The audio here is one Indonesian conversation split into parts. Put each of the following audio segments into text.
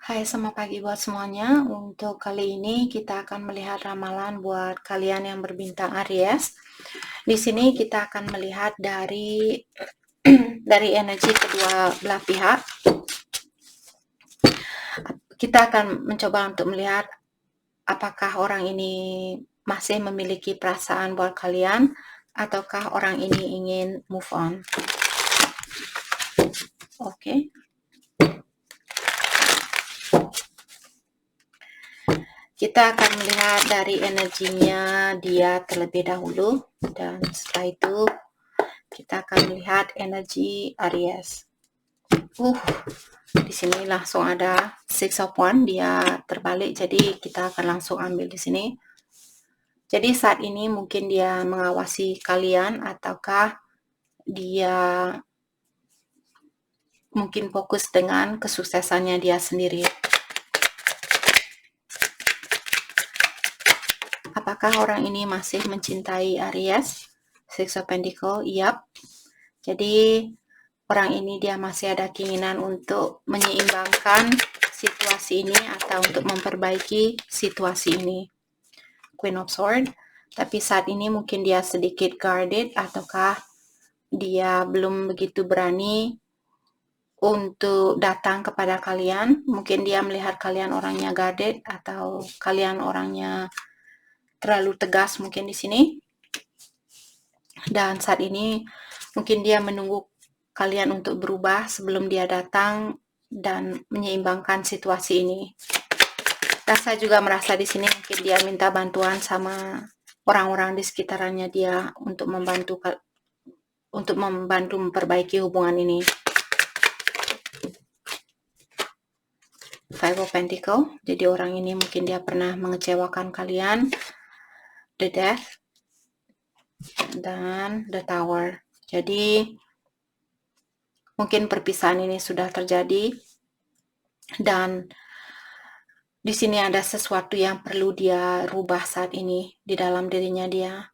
Hai, selamat pagi buat semuanya. Untuk kali ini kita akan melihat ramalan buat kalian yang berbintang Aries. Di sini kita akan melihat dari dari energi kedua belah pihak. Kita akan mencoba untuk melihat apakah orang ini masih memiliki perasaan buat kalian ataukah orang ini ingin move on. Oke. Kita akan melihat dari energinya dia terlebih dahulu, dan setelah itu kita akan melihat energi Aries. Di sini langsung ada Six of Wands, dia terbalik, jadi kita akan langsung ambil di sini. Jadi saat ini mungkin dia mengawasi kalian ataukah dia mungkin fokus dengan kesuksesannya dia sendiri. Apakah orang ini masih mencintai Aries? Six of Pentacles, yap. Jadi orang ini dia masih ada keinginan untuk menyeimbangkan situasi ini atau untuk memperbaiki situasi ini. Queen of Swords, tapi saat ini mungkin dia sedikit guarded ataukah dia belum begitu berani untuk datang kepada kalian. Mungkin dia melihat kalian orangnya guarded atau kalian orangnya terlalu tegas mungkin di sini. Dan saat ini mungkin dia menunggu kalian untuk berubah sebelum dia datang dan menyeimbangkan situasi ini. Dan saya juga merasa di sini mungkin dia minta bantuan sama orang-orang di sekitarannya dia untuk membantu memperbaiki hubungan ini. Five of Pentacles, jadi orang ini mungkin dia pernah mengecewakan kalian. The Death dan The Tower. Jadi mungkin perpisahan ini sudah terjadi dan di sini ada sesuatu yang perlu dia rubah saat ini di dalam dirinya dia.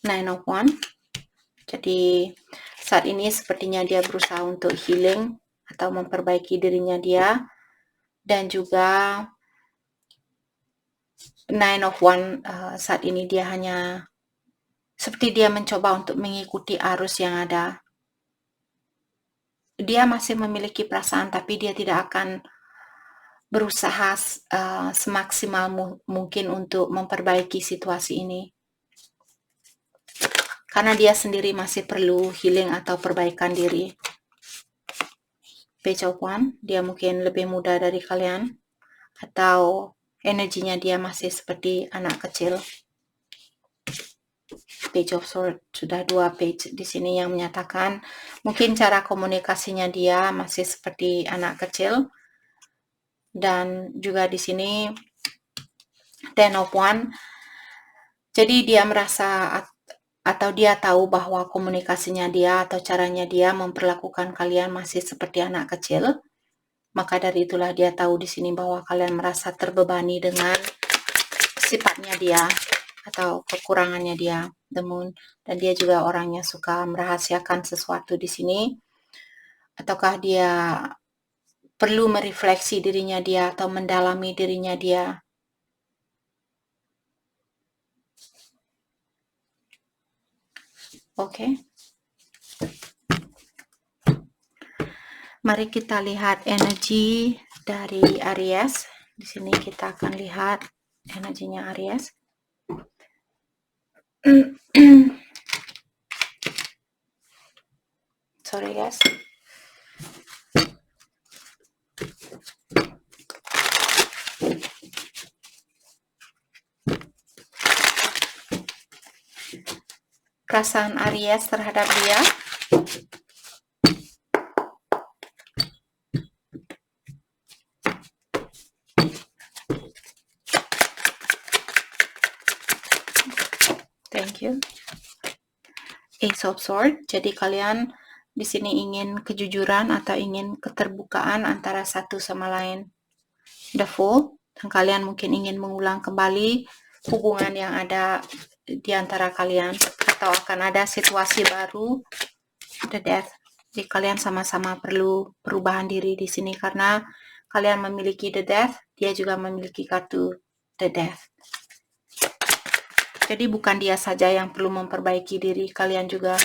Nine of Wands. Jadi saat ini sepertinya dia berusaha untuk healing atau memperbaiki dirinya dia, dan juga Nine of Wands saat ini dia hanya seperti dia mencoba untuk mengikuti arus yang ada. Dia masih memiliki perasaan tapi dia tidak akan berusaha semaksimal mungkin untuk memperbaiki situasi ini. Karena dia sendiri masih perlu healing atau perbaikan diri. Page of Wands, dia mungkin lebih muda dari kalian atau energinya dia masih seperti anak kecil. Page of Swords, sudah 2 page di sini yang menyatakan mungkin cara komunikasinya dia masih seperti anak kecil. Dan juga di sini Ten of Wands, jadi dia merasa atau dia tahu bahwa komunikasinya dia atau caranya dia memperlakukan kalian masih seperti anak kecil. Maka dari itulah dia tahu di sini bahwa kalian merasa terbebani dengan sifatnya dia atau kekurangannya dia, The Moon. Dan dia juga orangnya suka merahasiakan sesuatu di sini. Ataukah dia perlu merefleksi dirinya dia atau mendalami dirinya dia. Oke. Mari kita lihat energi dari Aries. Di sini kita akan lihat energinya Aries. Sorry guys. Perasaan Aries terhadap dia. Thank you. Ace of Swords. Jadi kalian di sini ingin kejujuran atau ingin keterbukaan antara satu sama lain. The Fool. Dan kalian mungkin ingin mengulang kembali hubungan yang ada di antara kalian, atau akan ada situasi baru. The Death. Jadi kalian sama-sama perlu perubahan diri di sini karena kalian memiliki the death, dia juga memiliki kartu the death. Jadi bukan dia saja yang perlu memperbaiki diri, kalian juga.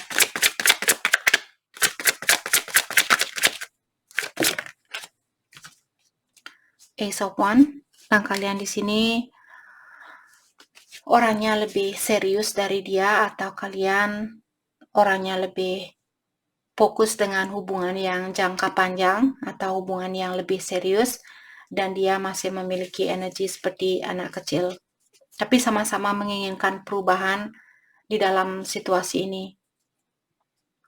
Ace of Wands, dan kalian di sini orangnya lebih serius dari dia atau kalian orangnya lebih fokus dengan hubungan yang jangka panjang atau hubungan yang lebih serius dan dia masih memiliki energi seperti anak kecil. Tapi sama-sama menginginkan perubahan di dalam situasi ini.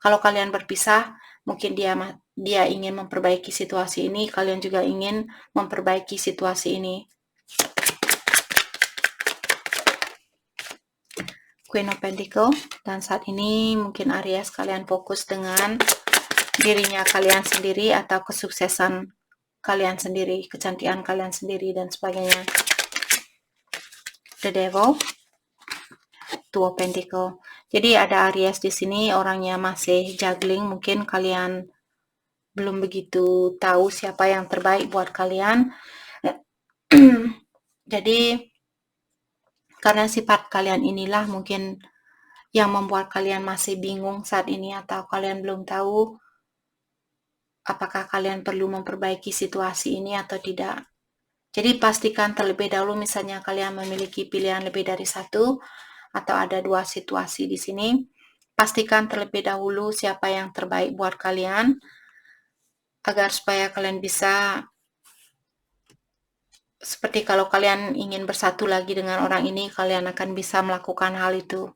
Kalau kalian berpisah, mungkin dia ingin memperbaiki situasi ini, kalian juga ingin memperbaiki situasi ini. Queen of Pentacles, dan saat ini mungkin Aries kalian fokus dengan dirinya kalian sendiri atau kesuksesan kalian sendiri, kecantikan kalian sendiri dan sebagainya. The Devil, Two of Pentacles. Jadi ada Aries di sini orangnya masih juggling, mungkin kalian belum begitu tahu siapa yang terbaik buat kalian. Jadi karena sifat kalian inilah mungkin yang membuat kalian masih bingung saat ini atau kalian belum tahu apakah kalian perlu memperbaiki situasi ini atau tidak. Jadi pastikan terlebih dahulu misalnya kalian memiliki pilihan lebih dari satu atau ada dua situasi di sini. Pastikan terlebih dahulu siapa yang terbaik buat kalian agar supaya kalian bisa, seperti kalau kalian ingin bersatu lagi dengan orang ini, kalian akan bisa melakukan hal itu.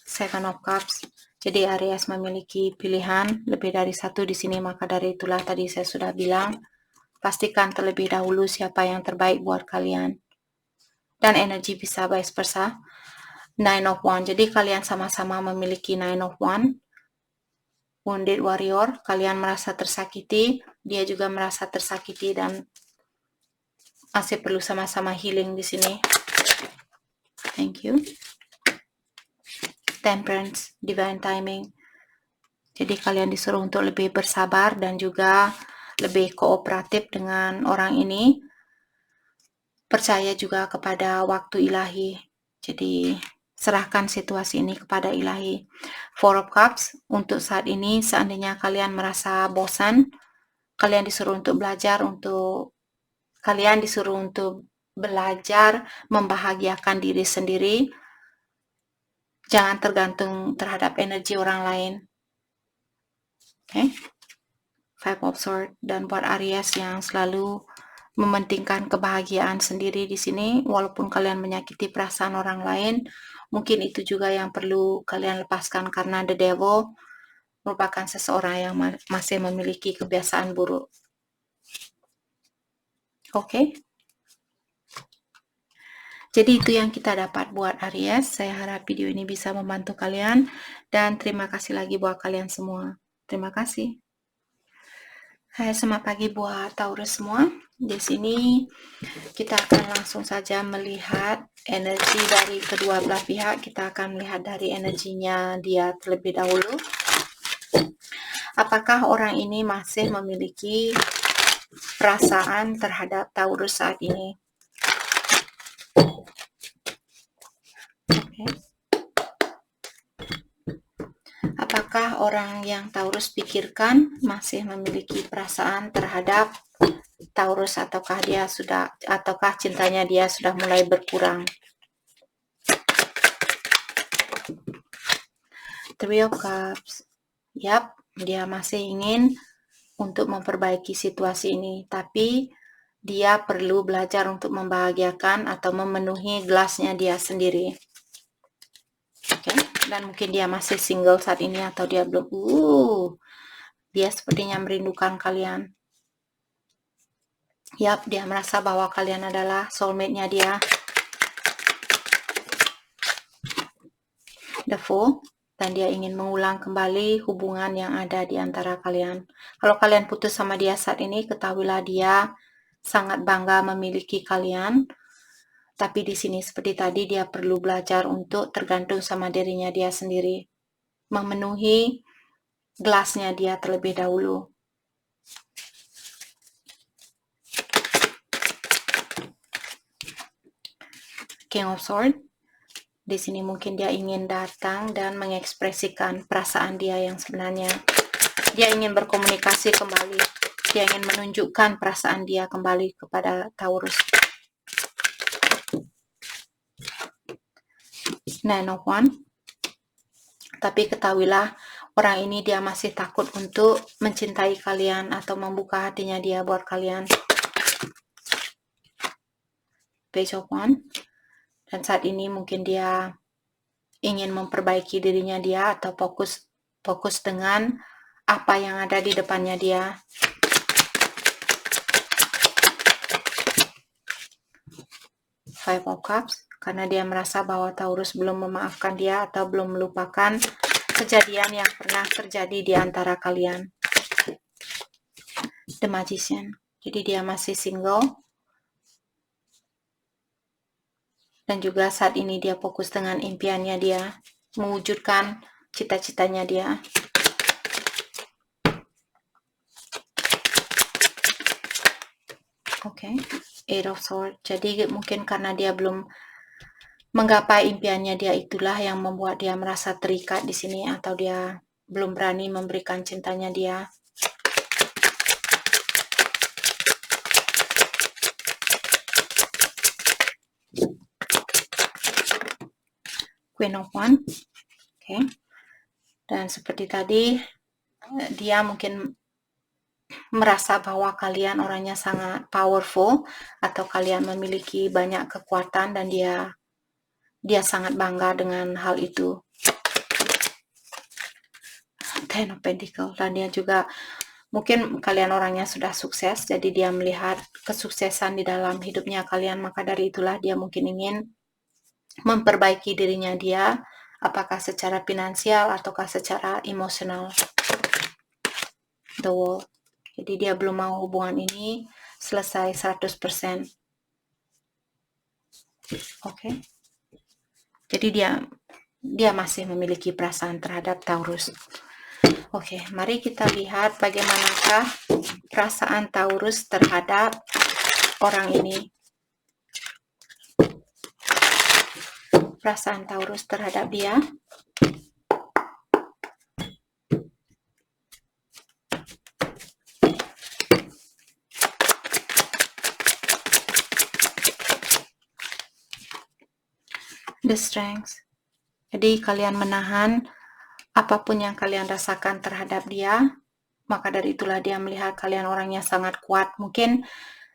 Seven of Cups. Jadi Aries memiliki pilihan lebih dari satu di sini, maka dari itulah tadi saya sudah bilang, pastikan terlebih dahulu siapa yang terbaik buat kalian. Dan energi bisa vice versa. Nine of Wands. Jadi kalian sama-sama memiliki Nine of Wands. Wounded Warrior, kalian merasa tersakiti, dia juga merasa tersakiti dan masih perlu sama-sama healing di sini. Thank you. Temperance, Divine Timing. Jadi kalian disuruh untuk lebih bersabar dan juga lebih kooperatif dengan orang ini. Percaya juga kepada waktu ilahi. Jadi serahkan situasi ini kepada ilahi. Four of Cups, untuk saat ini seandainya kalian merasa bosan, kalian disuruh untuk belajar membahagiakan diri sendiri. Jangan tergantung terhadap energi orang lain. Okay? Five of Swords, dan buat Aries yang selalu mementingkan kebahagiaan sendiri di sini, walaupun kalian menyakiti perasaan orang lain, mungkin itu juga yang perlu kalian lepaskan karena The Devil merupakan seseorang yang masih memiliki kebiasaan buruk. Oke? Jadi itu yang kita dapat buat Aries. Saya harap video ini bisa membantu kalian dan terima kasih lagi buat kalian semua. Terima kasih. Hai, selamat pagi buat Taurus semua. Di sini kita akan langsung saja melihat energi dari kedua belah pihak. Kita akan melihat dari energinya dia terlebih dahulu. Apakah orang ini masih memiliki perasaan terhadap Taurus saat ini? Okay. Apakah orang yang Taurus pikirkan masih memiliki perasaan terhadap Taurus ataukah cintanya dia sudah mulai berkurang? Three of Cups. Yap, dia masih ingin untuk memperbaiki situasi ini, tapi dia perlu belajar untuk membahagiakan atau memenuhi gelasnya dia sendiri. Oke, dan mungkin dia masih single saat ini atau dia belum. Dia sepertinya merindukan kalian. Yap, dia merasa bahwa kalian adalah soulmate-nya dia. The Fool, dan dia ingin mengulang kembali hubungan yang ada di antara kalian. Kalau kalian putus sama dia saat ini, ketahuilah dia sangat bangga memiliki kalian Tapi di sini seperti tadi dia perlu belajar untuk tergantung sama dirinya dia sendiri, memenuhi gelasnya dia terlebih dahulu. King of Swords. Di sini mungkin dia ingin datang dan mengekspresikan perasaan dia yang sebenarnya. Dia ingin berkomunikasi kembali. Dia ingin menunjukkan perasaan dia kembali kepada Taurus. Nine of Wands. Tapi ketahuilah, orang ini dia masih takut untuk mencintai kalian atau membuka hatinya dia buat kalian. Page of Wands. Dan saat ini mungkin dia ingin memperbaiki dirinya dia atau fokus dengan apa yang ada di depannya dia. Five of Cups, karena dia merasa bahwa Taurus belum memaafkan dia atau belum melupakan kejadian yang pernah terjadi di antara kalian. The Magician, jadi dia masih single. Dan juga saat ini dia fokus dengan impiannya dia, mewujudkan cita-citanya dia. Oke, Eight of Swords. Jadi mungkin karena dia belum menggapai impiannya dia, itulah yang membuat dia merasa terikat di sini, atau dia belum berani memberikan cintanya dia. Queen of Wands. Oke. Dan seperti tadi, dia mungkin merasa bahwa kalian orangnya sangat powerful atau kalian memiliki banyak kekuatan dan dia sangat bangga dengan hal itu. Ten of Pentacles. Dan dia juga mungkin kalian orangnya sudah sukses, jadi dia melihat kesuksesan di dalam hidupnya kalian, maka dari itulah dia mungkin ingin memperbaiki dirinya dia, apakah secara finansial ataukah secara emosional. The World. Jadi dia belum mau hubungan ini selesai 100%. Oke. Jadi dia masih memiliki perasaan terhadap Taurus. Oke, mari kita lihat bagaimanakah perasaan Taurus terhadap orang ini. Perasaan Taurus terhadap dia. The Strength. Jadi kalian menahan apapun yang kalian rasakan terhadap dia, maka dari itulah dia melihat kalian orangnya sangat kuat. Mungkin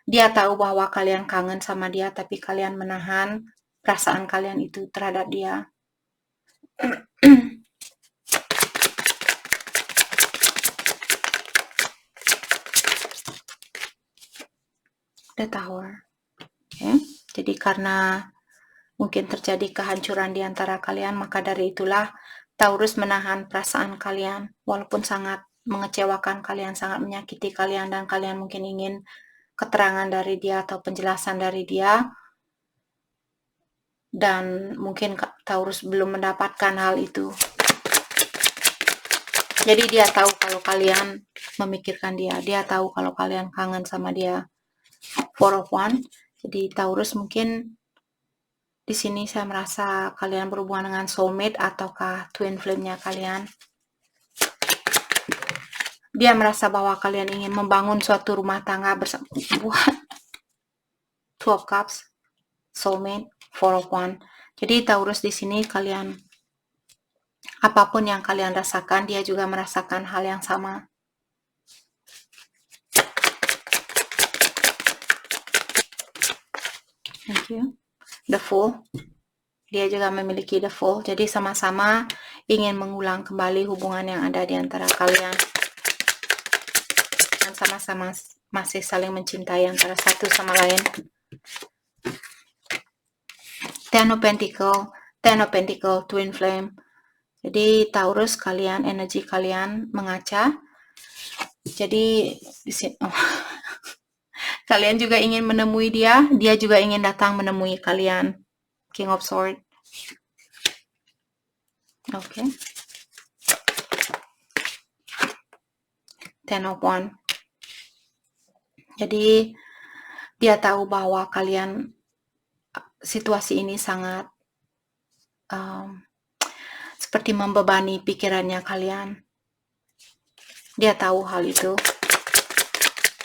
dia tahu bahwa kalian kangen sama dia, tapi kalian menahan perasaan kalian itu terhadap dia. The Tower. Okay. Jadi karena mungkin terjadi kehancuran di antara kalian, maka dari itulah Taurus menahan perasaan kalian, walaupun sangat mengecewakan kalian, sangat menyakiti kalian, dan kalian mungkin ingin keterangan dari dia atau penjelasan dari dia, dan mungkin Taurus belum mendapatkan hal itu. Jadi dia tahu kalau kalian memikirkan dia tahu kalau kalian kangen sama dia. Four of Wands. Jadi Taurus mungkin di sini saya merasa kalian berhubungan dengan soulmate ataukah twin flame-nya kalian. Dia merasa bahwa kalian ingin membangun suatu rumah tangga bersama. Two of Cups, soulmate, Four of Wands. Jadi Taurus di sini kalian, apapun yang kalian rasakan, dia juga merasakan hal yang sama. Thank you. The Fool. Dia juga memiliki The Fool. Jadi sama-sama ingin mengulang kembali hubungan yang ada di antara kalian. Dan sama-sama masih saling mencintai antara satu sama lain. Ten of Pentacles, Twin Flame. Jadi Taurus kalian, energi kalian mengaca. Jadi di sini, Kalian juga ingin menemui dia, dia juga ingin datang menemui kalian. King of Swords. Oke. Ten of Wands. Jadi dia tahu bahwa kalian situasi ini sangat seperti membebani pikirannya kalian. Dia tahu hal itu.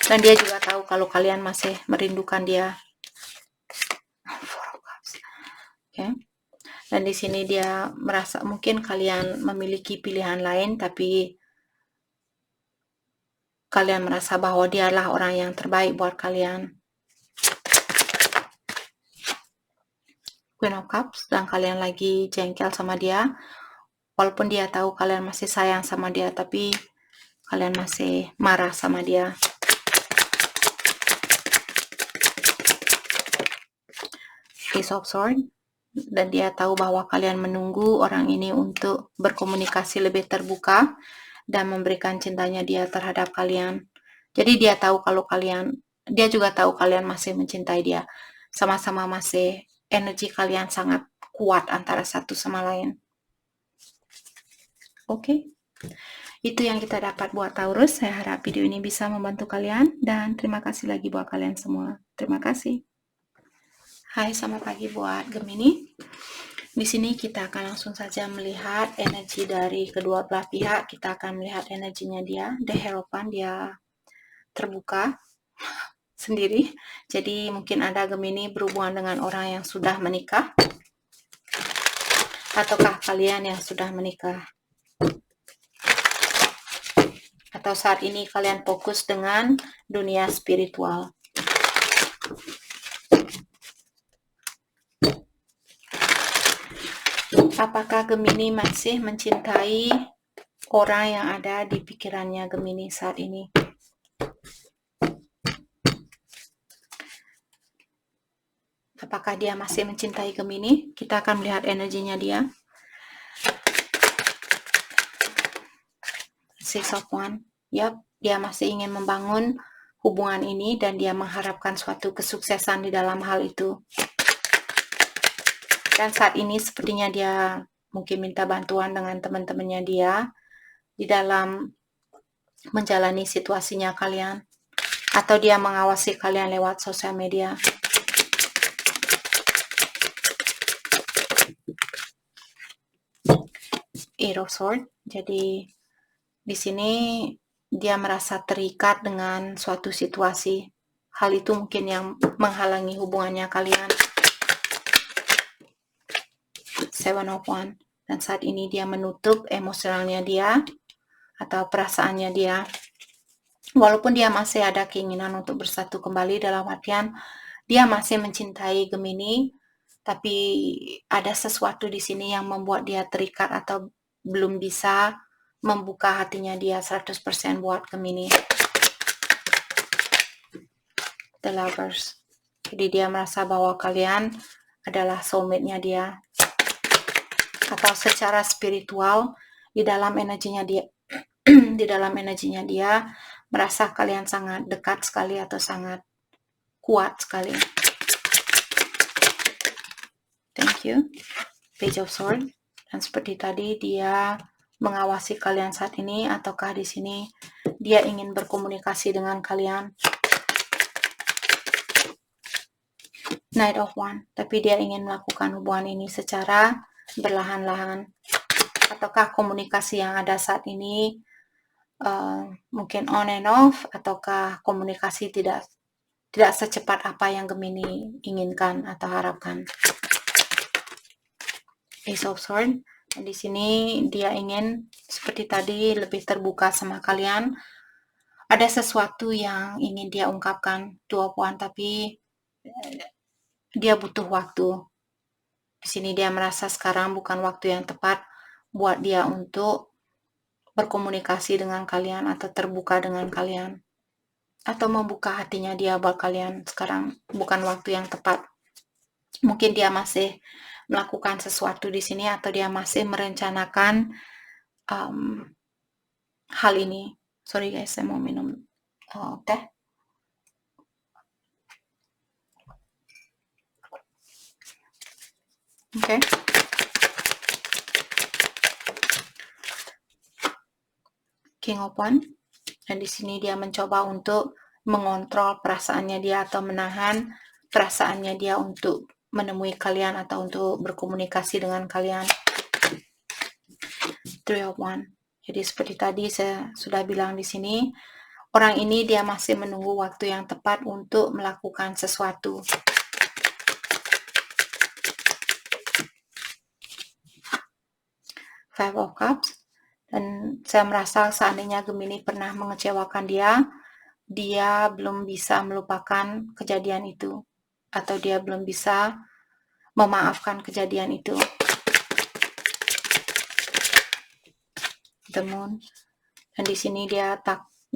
Dan dia juga tahu kalau kalian masih merindukan dia. Okay. Dan di sini dia merasa mungkin kalian memiliki pilihan lain, tapi kalian merasa bahwa dialah orang yang terbaik buat kalian. Queen of Cups, dan kalian lagi jengkel sama dia. Walaupun dia tahu kalian masih sayang sama dia, tapi kalian masih marah sama dia. Ace of Swords, dan dia tahu bahwa kalian menunggu orang ini untuk berkomunikasi lebih terbuka dan memberikan cintanya dia terhadap kalian. Jadi dia tahu kalau dia juga tahu kalian masih mencintai dia. Sama-sama masih, energi kalian sangat kuat antara satu sama lain. Oke. Itu yang kita dapat buat Taurus. Saya harap video ini bisa membantu kalian, dan terima kasih lagi buat kalian semua. Terima kasih. Hai, selamat pagi buat Gemini. Di sini kita akan langsung saja melihat energi dari kedua belah pihak. Kita akan melihat energinya dia. The Hierophant, dia terbuka sendiri. Jadi mungkin ada Gemini berhubungan dengan orang yang sudah menikah, ataukah kalian yang sudah menikah, atau saat ini kalian fokus dengan dunia spiritual. Apakah Gemini masih mencintai orang yang ada di pikirannya Gemini saat ini? Apakah dia masih mencintai Gemini? Kita akan melihat energinya dia. Six of Wands. Yap, dia masih ingin membangun hubungan ini dan dia mengharapkan suatu kesuksesan di dalam hal itu. Dan saat ini sepertinya dia mungkin minta bantuan dengan teman-temannya dia di dalam menjalani situasinya kalian, atau dia mengawasi kalian lewat sosial media. Eight of Swords. Jadi di sini dia merasa terikat dengan suatu situasi. Hal itu mungkin yang menghalangi hubungannya kalian. Seven of Wands. Dan saat ini dia menutup emosionalnya dia atau perasaannya dia. Walaupun dia masih ada keinginan untuk bersatu kembali, dalam artian dia masih mencintai Gemini, tapi ada sesuatu di sini yang membuat dia terikat atau belum bisa membuka hatinya dia 100% buat Gemini. The Lovers. Jadi dia merasa bahwa kalian adalah soulmate-nya dia, atau secara spiritual di dalam energinya dia di dalam energinya dia merasa kalian sangat dekat sekali atau sangat kuat sekali. Thank you. Page of Swords. Dan seperti tadi, dia mengawasi kalian saat ini, ataukah di sini dia ingin berkomunikasi dengan kalian. Knight of Wands. Tapi dia ingin melakukan hubungan ini secara berlahan-lahan. Ataukah komunikasi yang ada saat ini mungkin on and off, ataukah komunikasi tidak secepat apa yang Gemini inginkan atau harapkan. Ace of Swords. Di sini dia ingin seperti tadi lebih terbuka sama kalian. Ada sesuatu yang ingin dia ungkapkan, Two of Wands, tapi dia butuh waktu. Di sini dia merasa sekarang bukan waktu yang tepat buat dia untuk berkomunikasi dengan kalian atau terbuka dengan kalian, atau membuka hatinya dia buat kalian. Sekarang bukan waktu yang tepat. Mungkin dia masih melakukan sesuatu di sini, atau dia masih merencanakan hal ini. Sorry guys, saya mau minum teh. Oke. King of Wands. Dan di sini dia mencoba untuk mengontrol perasaannya dia atau menahan perasaannya dia untuk menemui kalian atau untuk berkomunikasi dengan kalian. Three of Wands. Jadi seperti tadi saya sudah bilang di sini, orang ini dia masih menunggu waktu yang tepat untuk melakukan sesuatu. Five of Cups. Dan saya merasa seandainya Gemini pernah mengecewakan dia belum bisa melupakan kejadian itu. Atau dia belum bisa memaafkan kejadian itu. The Moon. Dan di sini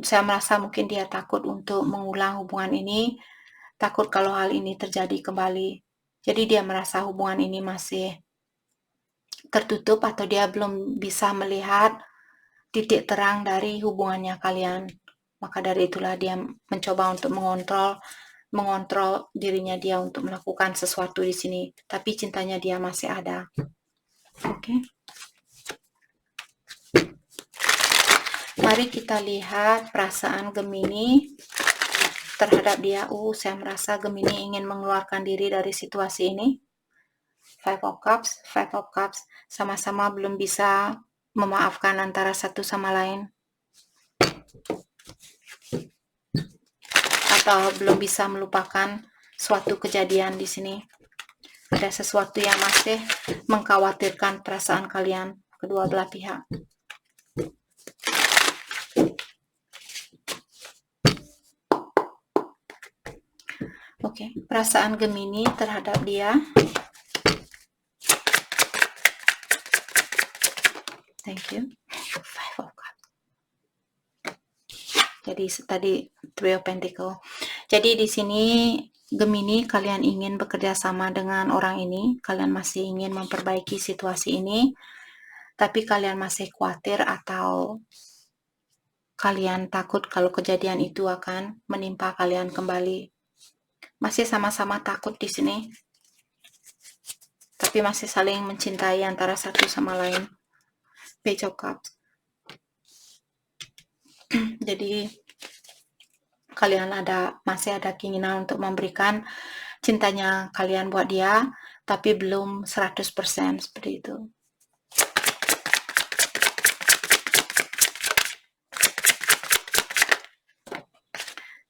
saya merasa mungkin dia takut untuk mengulang hubungan ini, takut kalau hal ini terjadi kembali. Jadi dia merasa hubungan ini masih tertutup atau dia belum bisa melihat titik terang dari hubungannya kalian. Maka dari itulah dia mencoba untuk mengontrol dirinya dia untuk melakukan sesuatu di sini. Tapi cintanya dia masih ada. Oke. Mari kita lihat perasaan Gemini terhadap dia. Saya merasa Gemini ingin mengeluarkan diri dari situasi ini. Five of Cups, sama-sama belum bisa memaafkan antara satu sama lain. Atau belum bisa melupakan suatu kejadian di sini. Ada sesuatu yang masih mengkhawatirkan perasaan kalian, kedua belah pihak. Oke, perasaan Gemini terhadap dia. Thank you. Five of Cups. Jadi tadi Three of Pentacles. Jadi di sini Gemini, kalian ingin bekerja sama dengan orang ini, kalian masih ingin memperbaiki situasi ini, tapi kalian masih khawatir atau kalian takut kalau kejadian itu akan menimpa kalian kembali. Masih sama-sama takut di sini, tapi masih saling mencintai antara satu sama lain. Page of Cups. Jadi kalian masih ada keinginan untuk memberikan cintanya kalian buat dia, tapi belum 100% seperti itu.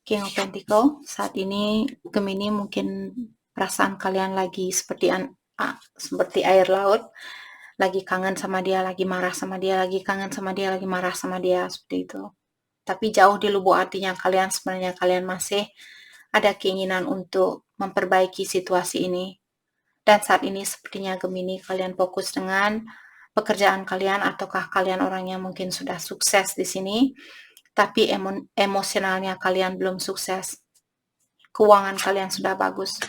King of Pentacles. Saat ini Gemini mungkin perasaan kalian lagi seperti air laut, lagi kangen sama dia, lagi marah sama dia, lagi kangen sama dia, lagi marah sama dia, seperti itu. Tapi jauh di lubuk hatinya kalian sebenarnya kalian masih ada keinginan untuk memperbaiki situasi ini. Dan saat ini sepertinya Gemini kalian fokus dengan pekerjaan kalian, ataukah kalian orangnya mungkin sudah sukses di sini, tapi emosionalnya kalian belum sukses. Keuangan kalian sudah bagus,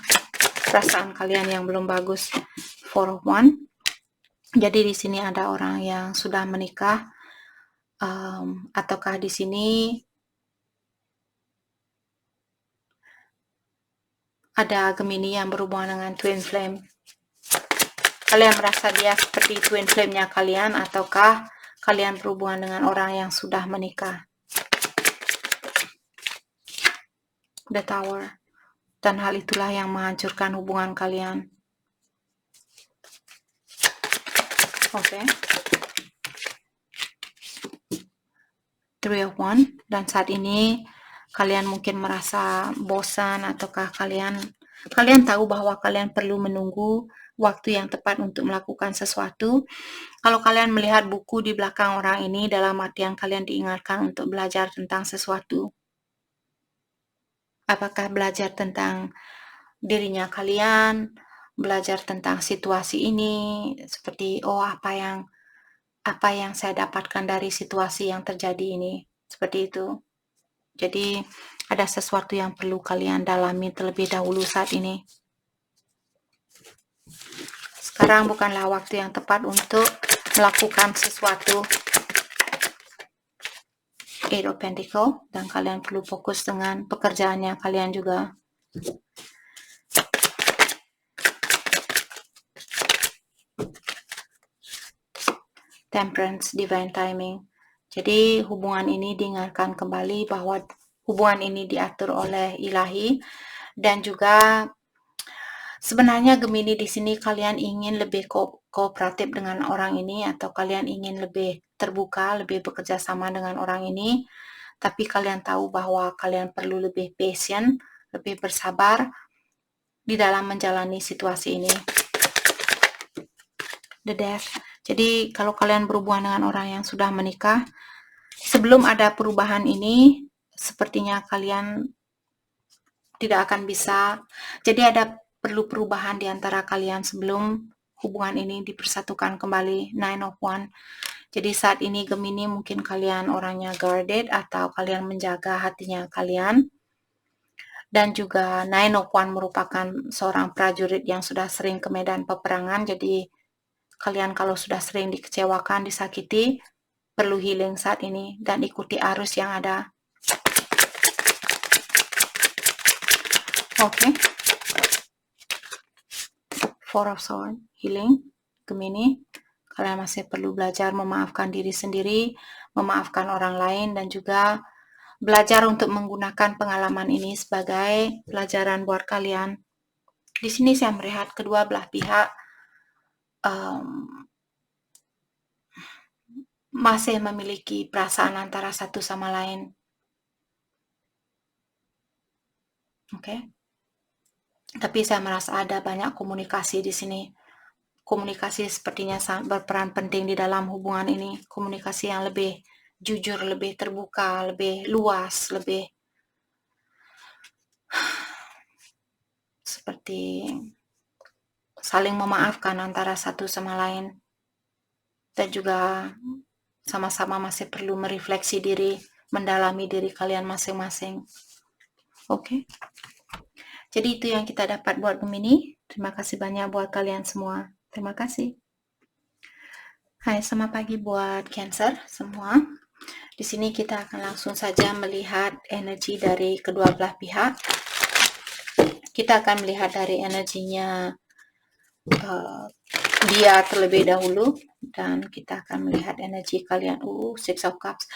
perasaan kalian yang belum bagus. Four of Wands. Jadi di sini ada orang yang sudah menikah, ataukah di sini ada Gemini yang berhubungan dengan Twin Flame. Kalian merasa dia seperti Twin Flame-nya kalian, ataukah kalian berhubungan dengan orang yang sudah menikah. The Tower. Dan hal itulah yang menghancurkan hubungan kalian. Oke. Three of Wands. Dan saat ini kalian mungkin merasa bosan, ataukah kalian tahu bahwa kalian perlu menunggu waktu yang tepat untuk melakukan sesuatu. Kalau kalian melihat buku di belakang orang ini, dalam artian kalian diingatkan untuk belajar tentang sesuatu. Apakah belajar tentang dirinya kalian, belajar tentang situasi ini, seperti apa yang saya dapatkan dari situasi yang terjadi ini, seperti itu. Jadi ada sesuatu yang perlu kalian dalami terlebih dahulu saat ini. Sekarang bukanlah waktu yang tepat untuk melakukan sesuatu. Eight of Pentacles. Dan kalian perlu fokus dengan pekerjaannya kalian juga. Temperance, divine timing. Jadi hubungan ini diingatkan kembali bahwa hubungan ini diatur oleh ilahi, dan juga sebenarnya Gemini di sini kalian ingin lebih kooperatif dengan orang ini, atau kalian ingin lebih terbuka, lebih bekerja sama dengan orang ini, tapi kalian tahu bahwa kalian perlu lebih patient, lebih bersabar di dalam menjalani situasi ini. The Death. Jadi kalau kalian berhubungan dengan orang yang sudah menikah, sebelum ada perubahan ini, sepertinya kalian tidak akan bisa. Jadi ada perlu perubahan di antara kalian sebelum hubungan ini dipersatukan kembali. Nine of Wands. Jadi saat ini Gemini mungkin kalian orangnya guarded, atau kalian menjaga hatinya kalian. Dan juga Nine of Wands merupakan seorang prajurit yang sudah sering ke medan peperangan. Jadi kalian kalau sudah sering dikecewakan, disakiti, perlu healing saat ini dan ikuti arus yang ada. Oke. Four of Swords, healing, Gemini. Kalian masih perlu belajar memaafkan diri sendiri, memaafkan orang lain, dan juga belajar untuk menggunakan pengalaman ini sebagai pelajaran buat kalian. Di sini saya melihat kedua belah pihak masih memiliki perasaan antara satu sama lain. Oke. Tapi saya merasa ada banyak komunikasi di sini. Komunikasi sepertinya sangat berperan penting di dalam hubungan ini. Komunikasi yang lebih jujur, lebih terbuka, lebih luas, lebih seperti saling memaafkan antara satu sama lain. Dan juga sama-sama masih perlu merefleksi diri, mendalami diri kalian masing-masing. Oke. Jadi itu yang kita dapat buat Gemini. Terima kasih banyak buat kalian semua. Terima kasih. Hai, selamat pagi buat Cancer semua. Di sini kita akan langsung saja melihat energi dari kedua belah pihak. Kita akan melihat dari energinya dia terlebih dahulu, dan kita akan melihat energi kalian. Six of Cups.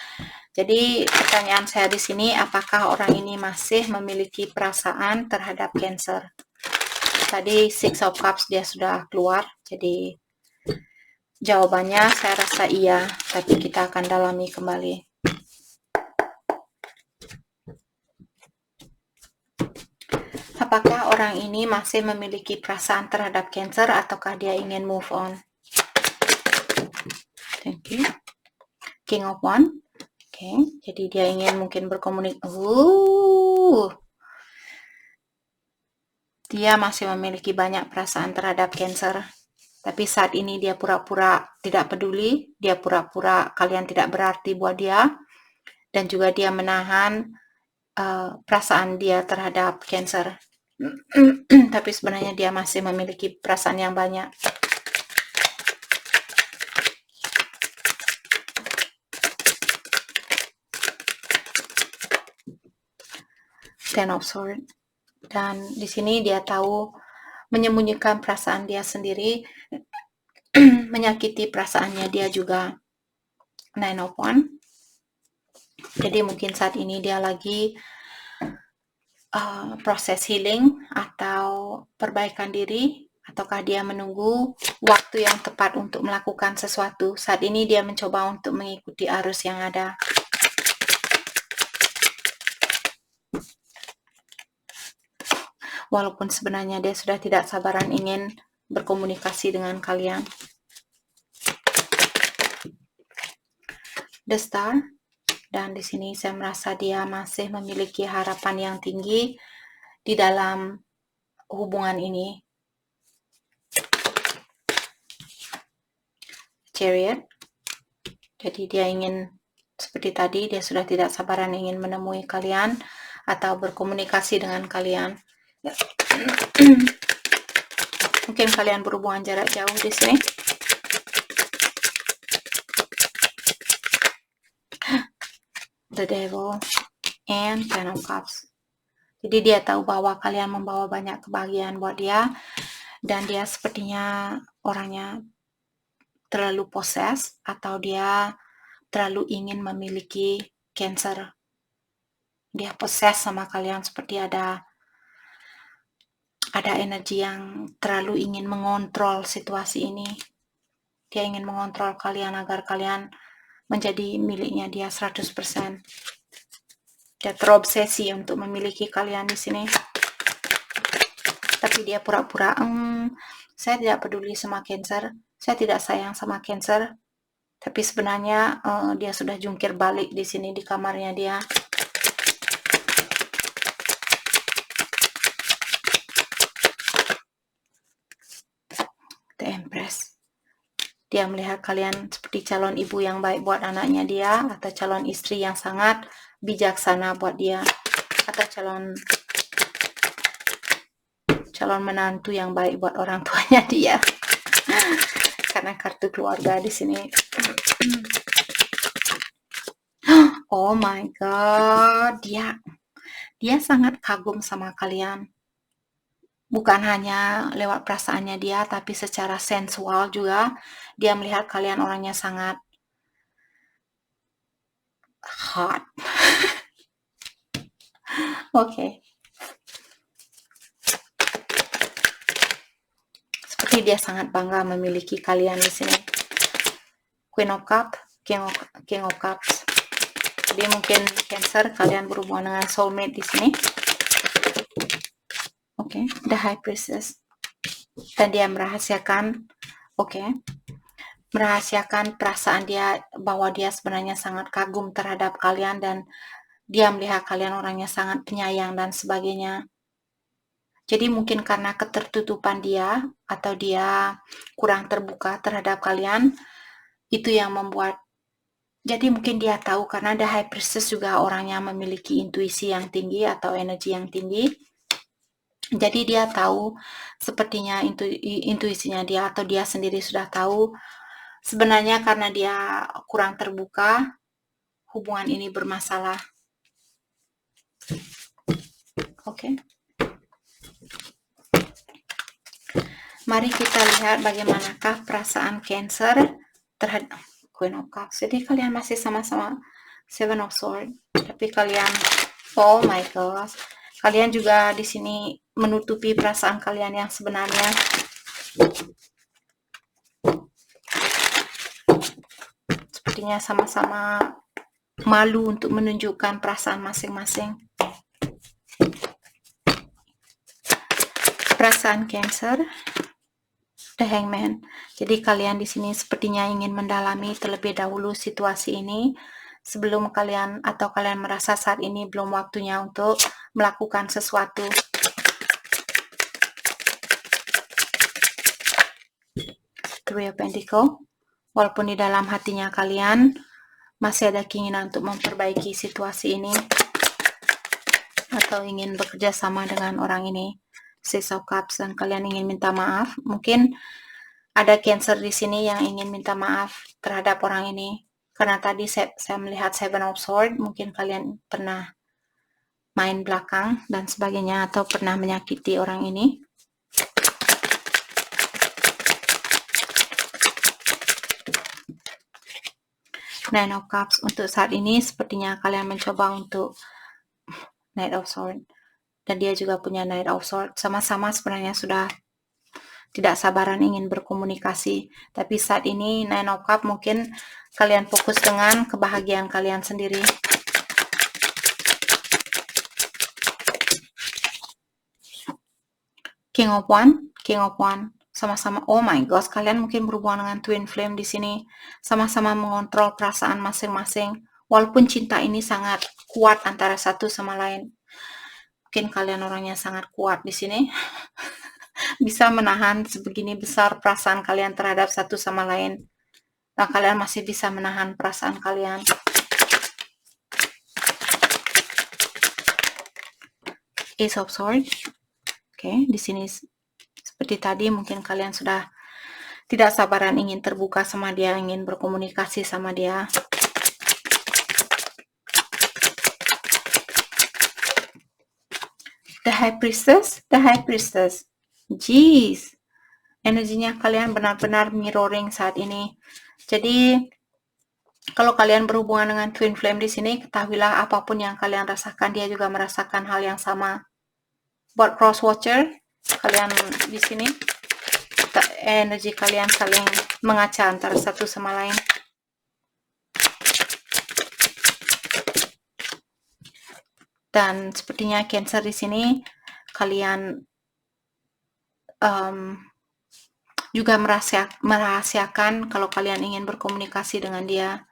Jadi pertanyaan saya di sini, apakah orang ini masih memiliki perasaan terhadap Cancer? Tadi Six of Cups dia sudah keluar, jadi jawabannya saya rasa iya, tapi kita akan dalami kembali. Apakah orang ini masih memiliki perasaan terhadap Cancer, ataukah dia ingin move on? Thank you. King of Wands. Oke, jadi dia ingin mungkin berkomunikasi. Dia masih memiliki banyak perasaan terhadap Cancer. Tapi saat ini dia pura-pura tidak peduli. Dia pura-pura kalian tidak berarti buat dia. Dan juga dia menahan perasaan dia terhadap Cancer. Tapi sebenarnya dia masih memiliki perasaan yang banyak. Ten of Swords. Dan di sini dia tahu menyembunyikan perasaan dia sendiri, menyakiti perasaannya dia juga. Nine of Wands. Jadi mungkin saat ini dia lagi proses healing atau perbaikan diri, ataukah dia menunggu waktu yang tepat untuk melakukan sesuatu. Saat ini dia mencoba untuk mengikuti arus yang ada. Walaupun sebenarnya dia sudah tidak sabaran ingin berkomunikasi dengan kalian. The Star. Dan di sini saya merasa dia masih memiliki harapan yang tinggi di dalam hubungan ini. Chariot. Jadi dia ingin, seperti tadi, dia sudah tidak sabaran ingin menemui kalian atau berkomunikasi dengan kalian. Mungkin kalian berhubungan jarak jauh di sini. The Devil and Ten of Cups. Jadi dia tahu bahwa kalian membawa banyak kebahagiaan buat dia, dan dia sepertinya orangnya terlalu poses atau dia terlalu ingin memiliki Cancer. Dia poses sama kalian seperti ada energi yang terlalu ingin mengontrol situasi ini. Dia ingin mengontrol kalian agar kalian menjadi miliknya dia 100%. Dia terobsesi untuk memiliki kalian di sini. Tapi dia pura-pura, saya tidak peduli sama Cancer, saya tidak sayang sama Cancer. Tapi sebenarnya dia sudah jungkir balik di sini di kamarnya dia. The Empress. Dia melihat kalian seperti calon ibu yang baik buat anaknya dia, atau calon istri yang sangat bijaksana buat dia, atau calon menantu yang baik buat orang tuanya dia. Karena kartu keluarga di sini. Oh my god, dia sangat kagum sama kalian. Bukan hanya lewat perasaannya dia, tapi secara sensual juga. Dia melihat kalian orangnya sangat hot. Oke. Seperti dia sangat bangga memiliki kalian di sini. Queen of Cups, King of Cups. Jadi mungkin Cancer, kalian berhubungan dengan soulmate di sini. Oke, The High Priestess. Dan dia merahasiakan, merahasiakan perasaan dia bahwa dia sebenarnya sangat kagum terhadap kalian dan dia melihat kalian orangnya sangat penyayang dan sebagainya. Jadi mungkin karena ketertutupan dia atau dia kurang terbuka terhadap kalian, itu yang membuat, jadi mungkin dia tahu karena The High Priestess juga orangnya memiliki intuisi yang tinggi atau energi yang tinggi. Jadi dia tahu, sepertinya intuisinya dia atau dia sendiri sudah tahu, sebenarnya karena dia kurang terbuka, hubungan ini bermasalah. Oke. Mari kita lihat bagaimanakah perasaan Cancer terhadap Queen of Cups. Jadi kalian masih sama-sama Seven of Swords, tapi kalian, oh my gosh, kalian juga di sini menutupi perasaan kalian yang sebenarnya. Sepertinya sama-sama malu untuk menunjukkan perasaan masing-masing. Perasaan Cancer, The Hangman. Jadi kalian di sini sepertinya ingin mendalami terlebih dahulu situasi ini sebelum kalian merasa saat ini belum waktunya untuk melakukan sesuatu. Three of Pentacles. Walaupun di dalam hatinya kalian masih ada keinginan untuk memperbaiki situasi ini atau ingin bekerja sama dengan orang ini, Six of Cups, dan kalian ingin minta maaf. Mungkin ada Cancer di sini yang ingin minta maaf terhadap orang ini karena tadi saya melihat Seven of Swords. Mungkin kalian pernah main belakang dan sebagainya atau pernah menyakiti orang ini. Nine of Cups. Untuk saat ini sepertinya kalian mencoba untuk Knight of Swords, dan dia juga punya Knight of Swords. Sama-sama sebenarnya sudah tidak sabaran ingin berkomunikasi, tapi saat ini Nine of Cups mungkin kalian fokus dengan kebahagiaan kalian sendiri. King of One, sama-sama, oh my gosh, kalian mungkin berhubungan dengan twin flame di sini, sama-sama mengontrol perasaan masing-masing. Walaupun cinta ini sangat kuat antara satu sama lain, mungkin kalian orangnya sangat kuat di sini, bisa menahan sebegini besar perasaan kalian terhadap satu sama lain, dan kalian masih bisa menahan perasaan kalian. Ace of Swords. Oke, di sini seperti tadi mungkin kalian sudah tidak sabaran ingin terbuka sama dia, ingin berkomunikasi sama dia. The High Priestess. Jeez. energinya kalian benar-benar mirroring saat ini. Jadi kalau kalian berhubungan dengan twin flame di sini, ketahuilah apapun yang kalian rasakan, dia juga merasakan hal yang sama. Buat cross watcher, kalian di sini energi kalian saling mengaca antara satu sama lain. Dan sepertinya Cancer di sini kalian juga merahasiakan kalau kalian ingin berkomunikasi dengan dia.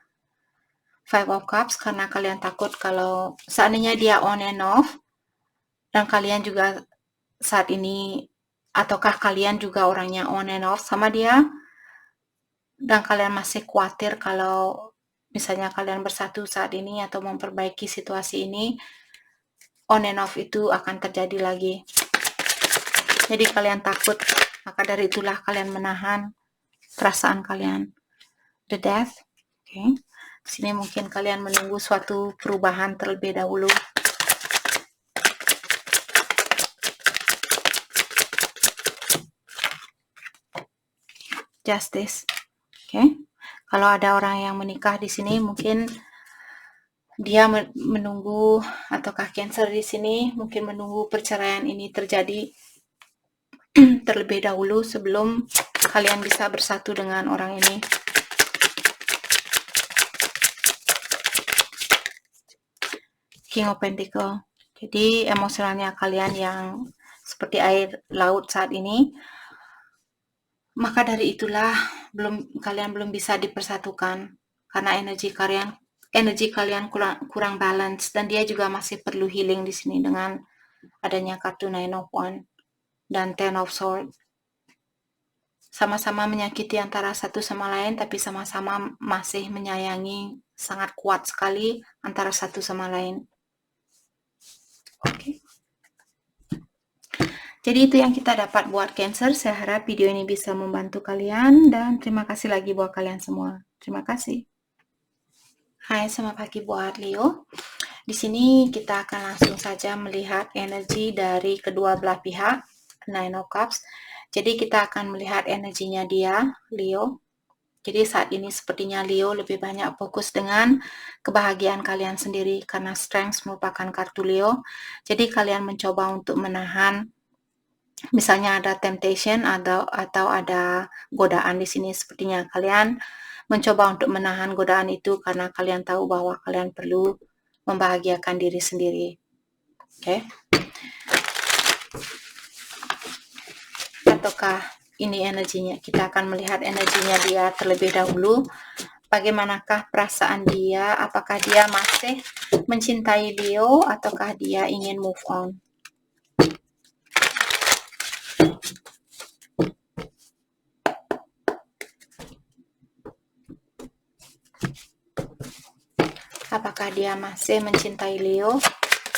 Five of Cups, karena kalian takut kalau seandainya dia on and off, dan kalian juga saat ini, ataukah kalian juga orangnya on and off sama dia, dan kalian masih khawatir kalau misalnya kalian bersatu saat ini atau memperbaiki situasi ini, on and off itu akan terjadi lagi. Jadi kalian takut, maka dari itulah kalian menahan perasaan kalian. The Death, oke. Sini mungkin kalian menunggu suatu perubahan terlebih dahulu. Justice, oke. Kalau ada orang yang menikah di sini, mungkin dia menunggu, ataukah Cancer di sini mungkin menunggu perceraian ini terjadi terlebih dahulu sebelum kalian bisa bersatu dengan orang ini. King of Pentacle. Jadi emosionalnya kalian yang seperti air laut saat ini, maka dari itulah kalian belum bisa dipersatukan karena energi kalian kurang balance, dan dia juga masih perlu healing di sini dengan adanya kartu Nine of Wands dan Ten of Swords. Sama-sama menyakiti antara satu sama lain, tapi sama-sama masih menyayangi sangat kuat sekali antara satu sama lain. Oke. Jadi itu yang kita dapat buat Cancer. Saya harap video ini bisa membantu kalian, dan terima kasih lagi buat kalian semua. Terima kasih. Hai, selamat pagi buat Leo. Di sini kita akan langsung saja melihat energi dari kedua belah pihak, Nine of Cups. Jadi kita akan melihat energinya dia, Leo. Jadi saat ini sepertinya Leo lebih banyak fokus dengan kebahagiaan kalian sendiri, karena Strength merupakan kartu Leo. Jadi kalian mencoba untuk menahan, misalnya ada temptation atau ada godaan di sini. Sepertinya kalian mencoba untuk menahan godaan itu karena kalian tahu bahwa kalian perlu membahagiakan diri sendiri. Oke. Ataukah ini energinya? Kita akan melihat energinya dia terlebih dahulu. Bagaimanakah perasaan dia? Apakah dia masih mencintai Leo ataukah dia ingin move on? Apakah dia masih mencintai Leo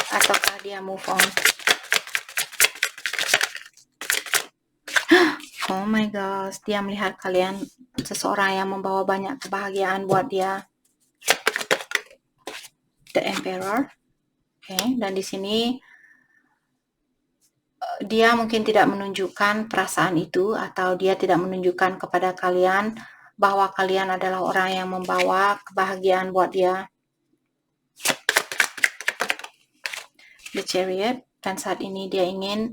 ataukah dia move on? Oh my gosh, dia melihat kalian seseorang yang membawa banyak kebahagiaan buat dia. The Emperor. Oke, dan di sini dia mungkin tidak menunjukkan perasaan itu, atau dia tidak menunjukkan kepada kalian bahwa kalian adalah orang yang membawa kebahagiaan buat dia. The Chariot, dan saat ini dia ingin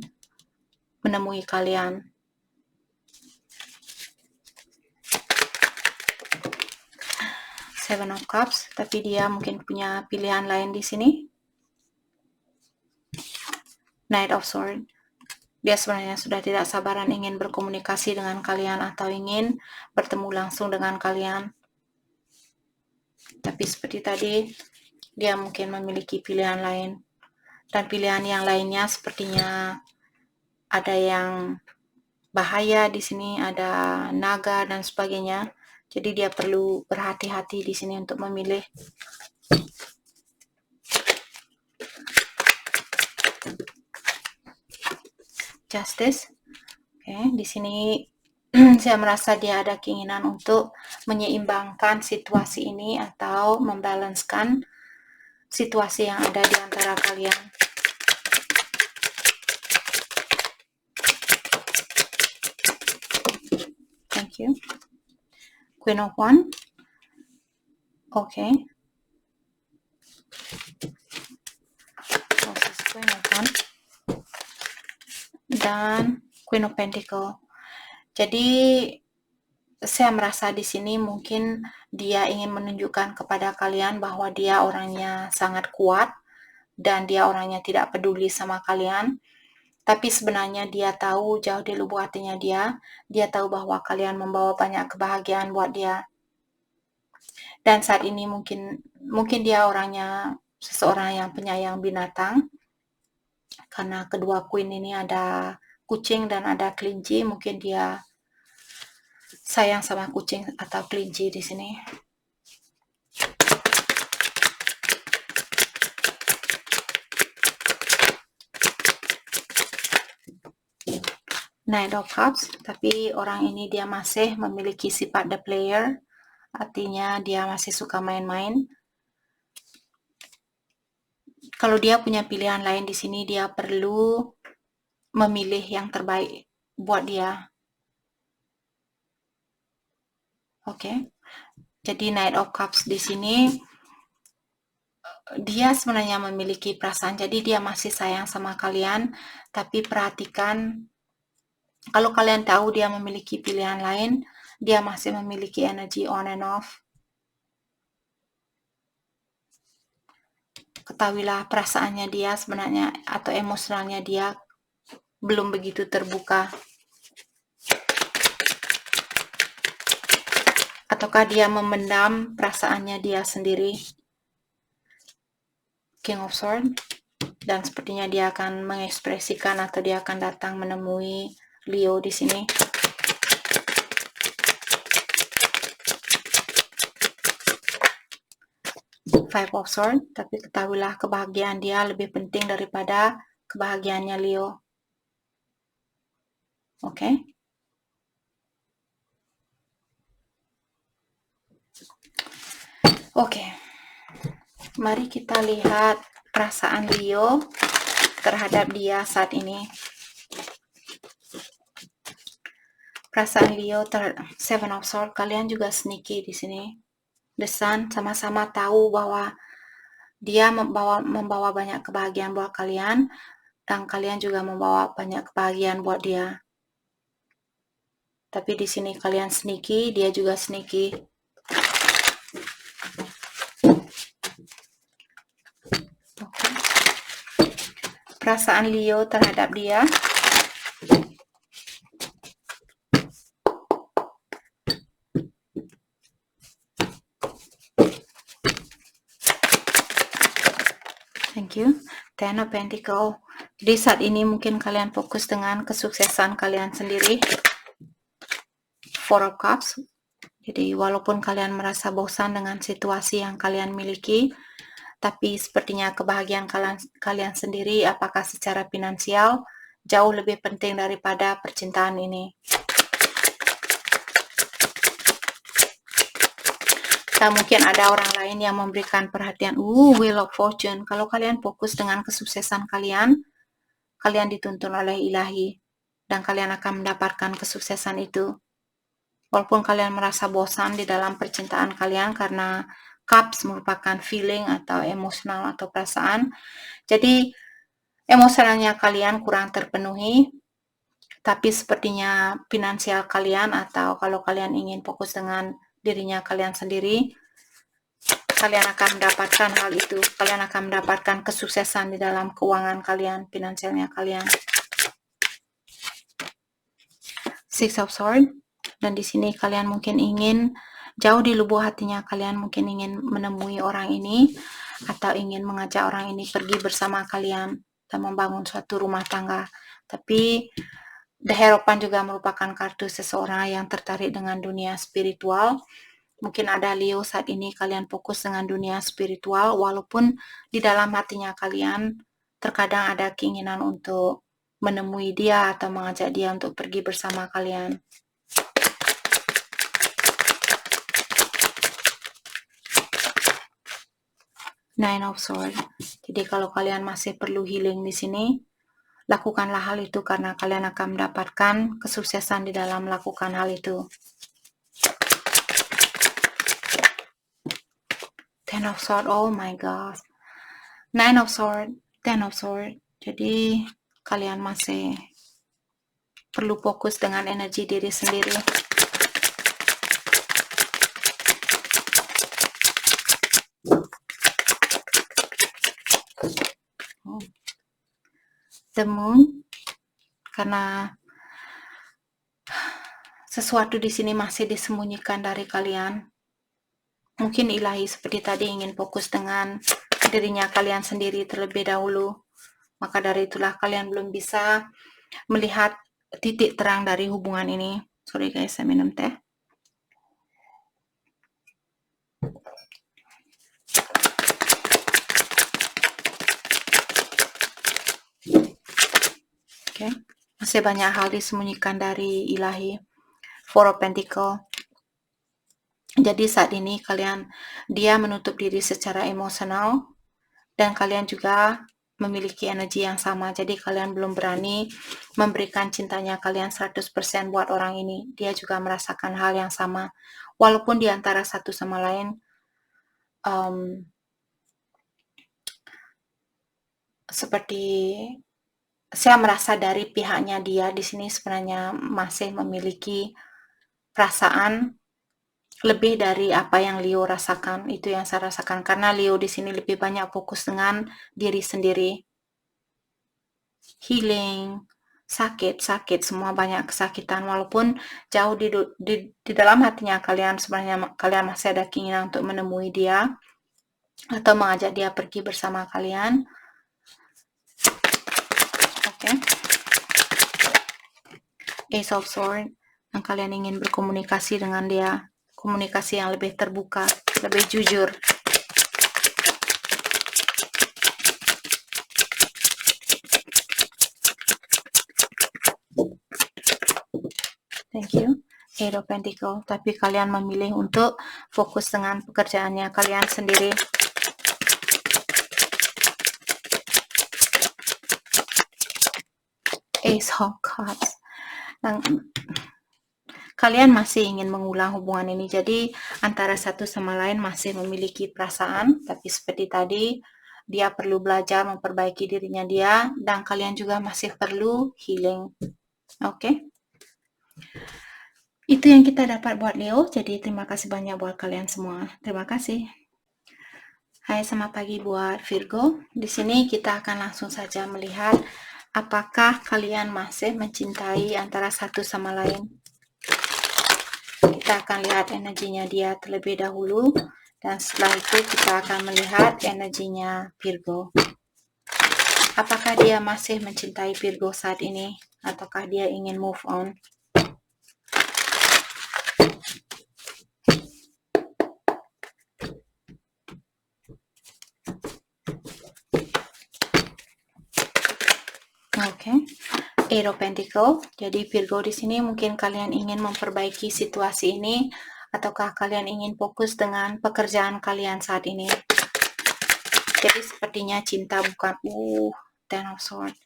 menemui kalian. Seven of Cups, tapi dia mungkin punya pilihan lain di sini. Knight of Swords. Dia sebenarnya sudah tidak sabaran ingin berkomunikasi dengan kalian atau ingin bertemu langsung dengan kalian. Tapi seperti tadi, dia mungkin memiliki pilihan lain. Dan pilihan yang lainnya sepertinya ada yang bahaya di sini, ada naga dan sebagainya. Jadi dia perlu berhati-hati di sini untuk memilih. Justice. Oke, di sini saya merasa dia ada keinginan untuk menyeimbangkan situasi ini atau membalancekan situasi yang ada di antara kalian. Thank you. Queen of Wands. Okay. Proses Queen of Wands. Dan Queen of Pentacle. Jadi saya merasa di sini mungkin dia ingin menunjukkan kepada kalian bahwa dia orangnya sangat kuat dan dia orangnya tidak peduli sama kalian. Tapi sebenarnya dia tahu jauh di lubuk hatinya dia tahu bahwa kalian membawa banyak kebahagiaan buat dia. Dan saat ini mungkin dia orangnya seseorang yang penyayang binatang. Karena kedua queen ini ada kucing dan ada kelinci, mungkin dia sayang sama kucing atau kelinci di sini. Knight of Cups, tapi orang ini dia masih memiliki sifat the player, artinya dia masih suka main-main. Kalau dia punya pilihan lain di sini, dia perlu memilih yang terbaik buat dia. Oke. Jadi Knight of Cups di sini dia sebenarnya memiliki perasaan, jadi dia masih sayang sama kalian, tapi perhatikan kalau kalian tahu dia memiliki pilihan lain, dia masih memiliki energi on and off. Ketahuilah perasaannya dia sebenarnya atau emosionalnya dia belum begitu terbuka. Ataukah dia memendam perasaannya dia sendiri. King of Swords. Dan sepertinya dia akan mengekspresikan atau dia akan datang menemui Leo di sini. Five of Swords, tapi ketahuilah kebahagiaan dia lebih penting daripada kebahagiaannya Leo. Oke. Oke. Mari kita lihat perasaan Leo terhadap dia saat ini. Perasaan Leo terhadap Seven of Swords, kalian juga sneaky di sini. The Sun sama-sama tahu bahwa dia membawa banyak kebahagiaan buat kalian dan kalian juga membawa banyak kebahagiaan buat dia. Tapi di sini kalian sneaky, dia juga sneaky. Okay. Perasaan Leo terhadap dia. Thank you. Ten of Pentacles. Di saat ini mungkin kalian fokus dengan kesuksesan kalian sendiri. Four of Cups. Jadi walaupun kalian merasa bosan dengan situasi yang kalian miliki, tapi sepertinya kebahagiaan kalian sendiri, apakah secara finansial, jauh lebih penting daripada percintaan ini. Dan mungkin ada orang lain yang memberikan perhatian. Wheel of Fortune. Kalau kalian fokus dengan kesuksesan kalian dituntun oleh ilahi. Dan kalian akan mendapatkan kesuksesan itu. Walaupun kalian merasa bosan di dalam percintaan kalian karena Cups merupakan feeling atau emosional atau perasaan. Jadi emosionalnya kalian kurang terpenuhi, tapi sepertinya finansial kalian atau kalau kalian ingin fokus dengan dirinya kalian sendiri, kalian akan mendapatkan hal itu. Kalian akan mendapatkan kesuksesan di dalam keuangan kalian, finansialnya kalian. Six of Swords. Dan di sini kalian mungkin ingin jauh di lubuk hatinya kalian mungkin ingin menemui orang ini atau ingin mengajak orang ini pergi bersama kalian dan membangun suatu rumah tangga. Tapi The Hierophant juga merupakan kartu seseorang yang tertarik dengan dunia spiritual. Mungkin ada Leo saat ini kalian fokus dengan dunia spiritual walaupun di dalam hatinya kalian terkadang ada keinginan untuk menemui dia atau mengajak dia untuk pergi bersama kalian. Nine of Swords. Jadi kalau kalian masih perlu healing di sini, lakukanlah hal itu karena kalian akan mendapatkan kesuksesan di dalam melakukan hal itu. Ten of Swords, oh my God. Nine of Swords, Ten of Swords. Jadi kalian masih perlu fokus dengan energi diri sendiri. The Moon, karena sesuatu di sini masih disembunyikan dari kalian. Mungkin ilahi seperti tadi ingin fokus dengan dirinya kalian sendiri terlebih dahulu. Maka dari itulah kalian belum bisa melihat titik terang dari hubungan ini. Sorry guys, saya minum teh. Oke, masih banyak hal disembunyikan dari ilahi. Four of Pentacles. Jadi saat ini dia menutup diri secara emosional dan kalian juga memiliki energi yang sama. Jadi kalian belum berani memberikan cintanya kalian 100% buat orang ini. Dia juga merasakan hal yang sama. Walaupun di antara satu sama lain seperti saya merasa dari pihaknya dia di sini sebenarnya masih memiliki perasaan lebih dari apa yang Leo rasakan. Itu yang saya rasakan karena Leo di sini lebih banyak fokus dengan diri sendiri. Healing, sakit, semua banyak kesakitan. Walaupun jauh di dalam hatinya kalian sebenarnya kalian masih ada keinginan untuk menemui dia atau mengajak dia pergi bersama kalian. Oke. Ace of Swords, yang kalian ingin berkomunikasi dengan dia, komunikasi yang lebih terbuka, lebih jujur. Thank you. Eight of Pentacles, tapi kalian memilih untuk fokus dengan pekerjaannya kalian sendiri. Ace of Cups. Kalian masih ingin mengulang hubungan ini, jadi antara satu sama lain masih memiliki perasaan, tapi seperti tadi, dia perlu belajar memperbaiki dirinya dia, dan kalian juga masih perlu healing. Oke? Itu yang kita dapat buat Leo, jadi terima kasih banyak buat kalian semua. Terima kasih. Hai, selamat pagi buat Virgo. Di sini kita akan langsung saja melihat apakah kalian masih mencintai antara satu sama lain. Kita akan lihat energinya dia terlebih dahulu, dan setelah itu kita akan melihat energinya Virgo. Apakah dia masih mencintai Virgo saat ini, ataukah dia ingin move on? Oke. Eight of Pentacles. Jadi Virgo di sini mungkin kalian ingin memperbaiki situasi ini, ataukah kalian ingin fokus dengan pekerjaan kalian saat ini. Jadi sepertinya cinta bukan Ten of Swords.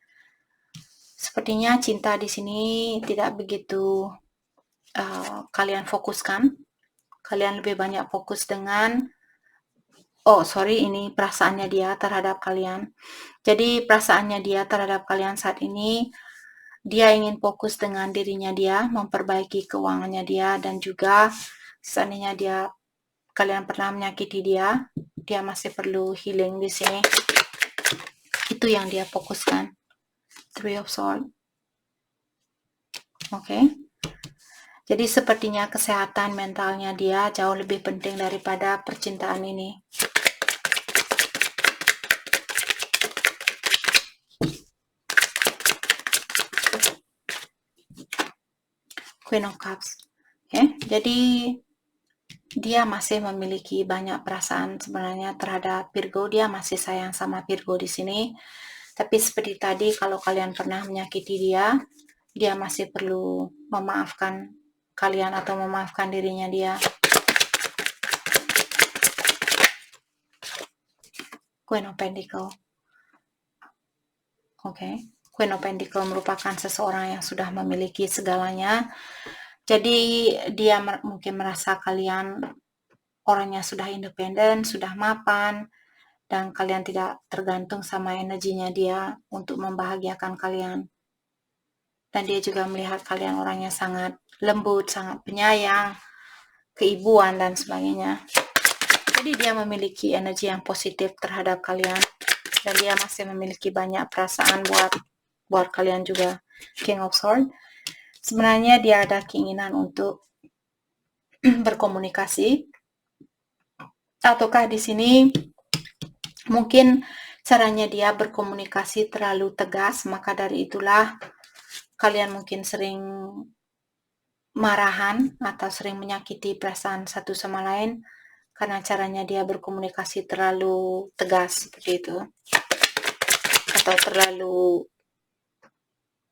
Sepertinya cinta di sini tidak begitu kalian fokuskan. Kalian lebih banyak fokus dengan ini perasaannya dia terhadap kalian. Jadi perasaannya dia terhadap kalian saat ini, dia ingin fokus dengan dirinya dia, memperbaiki keuangannya dia, dan juga seandainya kalian pernah menyakiti dia masih perlu healing di sini. Itu yang dia fokuskan. Three of Swords. Oke. Jadi sepertinya kesehatan mentalnya dia jauh lebih penting daripada percintaan ini. Queen of Cups. Jadi dia masih memiliki banyak perasaan sebenarnya terhadap Virgo. Dia masih sayang sama Virgo di sini. Tapi seperti tadi, kalau kalian pernah menyakiti dia masih perlu memaafkan kalian atau memaafkan dirinya dia. Queen of Pentacles. Queen of Pentacles merupakan seseorang yang sudah memiliki segalanya. Jadi dia mungkin merasa kalian orangnya sudah independen, sudah mapan, dan kalian tidak tergantung sama energinya dia untuk membahagiakan kalian. Dan dia juga melihat kalian orangnya sangat lembut, sangat penyayang, keibuan, dan sebagainya. Jadi dia memiliki energi yang positif terhadap kalian, dan dia masih memiliki banyak perasaan buat kalian juga. King of Swords. Sebenarnya dia ada keinginan untuk berkomunikasi, ataukah di sini mungkin caranya dia berkomunikasi terlalu tegas, maka dari itulah kalian mungkin sering marahan atau sering menyakiti perasaan satu sama lain karena caranya dia berkomunikasi terlalu tegas seperti itu, atau terlalu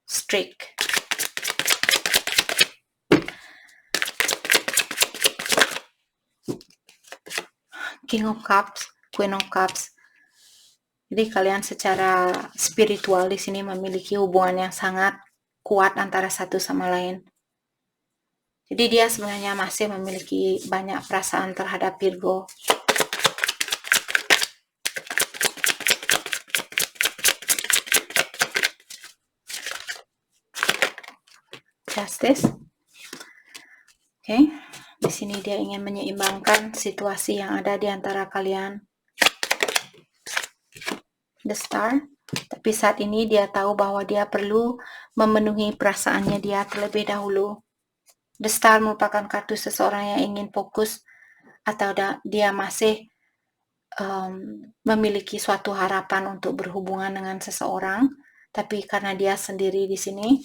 strict. King of Cups, Queen of Cups. Jadi kalian secara spiritual di sini memiliki hubungan yang sangat kuat antara satu sama lain. Jadi dia sebenarnya masih memiliki banyak perasaan terhadap Virgo. Justice. Oke. Di sini dia ingin menyeimbangkan situasi yang ada di antara kalian. The Star. Tapi saat ini dia tahu bahwa dia perlu memenuhi perasaannya dia terlebih dahulu. The Star merupakan kartu seseorang yang ingin fokus atau dia masih memiliki suatu harapan untuk berhubungan dengan seseorang, tapi karena dia sendiri di sini,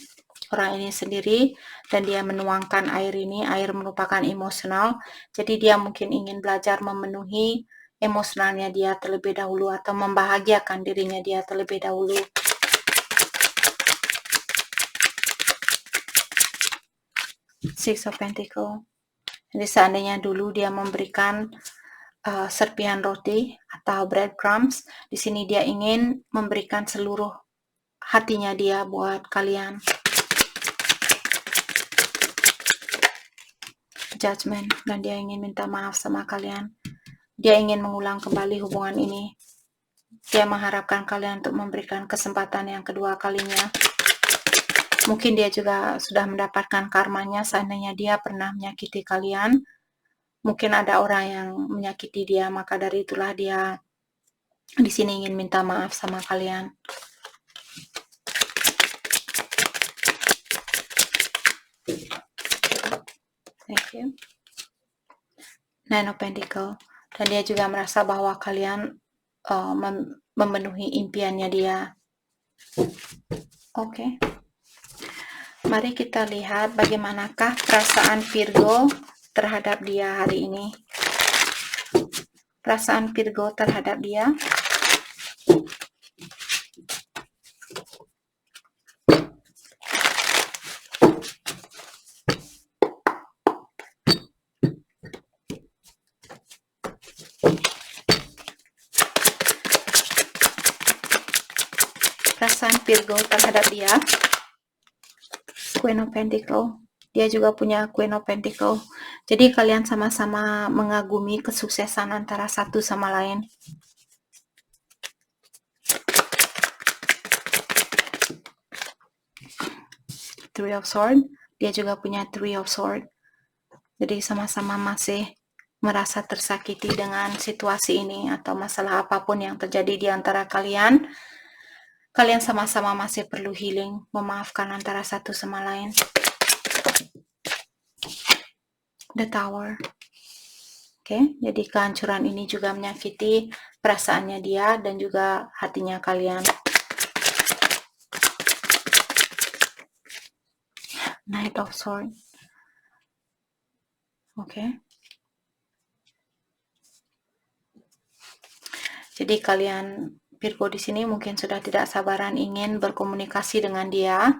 orang ini sendiri, dan dia menuangkan air ini, air merupakan emosional, jadi dia mungkin ingin belajar memenuhi emosionalnya dia terlebih dahulu atau membahagiakan dirinya dia terlebih dahulu. Six of Pentacles. Jadi seandainya dulu dia memberikan serpihan roti atau breadcrumbs, di sini dia ingin memberikan seluruh hatinya dia buat kalian. Judgment, dan dia ingin minta maaf sama kalian. Dia ingin mengulang kembali hubungan ini. Dia mengharapkan kalian untuk memberikan kesempatan yang kedua kalinya. Mungkin dia juga sudah mendapatkan karmanya seandainya dia pernah menyakiti kalian. Mungkin ada orang yang menyakiti dia, maka dari itulah dia di sini ingin minta maaf sama kalian. Thank you. Nine of Pentacles. Dan dia juga merasa bahwa kalian memenuhi impiannya dia. Oke. Mari kita lihat bagaimanakah perasaan Virgo terhadap dia hari ini. Perasaan Virgo terhadap dia. Perasaan Virgo terhadap dia. Queen of Pentacles. Dia juga punya Queen of Pentacles. Jadi kalian sama-sama mengagumi kesuksesan antara satu sama lain. Three of Swords. Dia juga punya Three of Swords. Jadi sama-sama masih merasa tersakiti dengan situasi ini atau masalah apapun yang terjadi di antara kalian. Kalian sama-sama masih perlu healing, memaafkan antara satu sama lain. The Tower. Oke, jadi kehancuran ini juga menyakiti perasaannya dia dan juga hatinya kalian. Knight of Swords. Oke. Jadi kalian Virgo di sini mungkin sudah tidak sabaran ingin berkomunikasi dengan dia.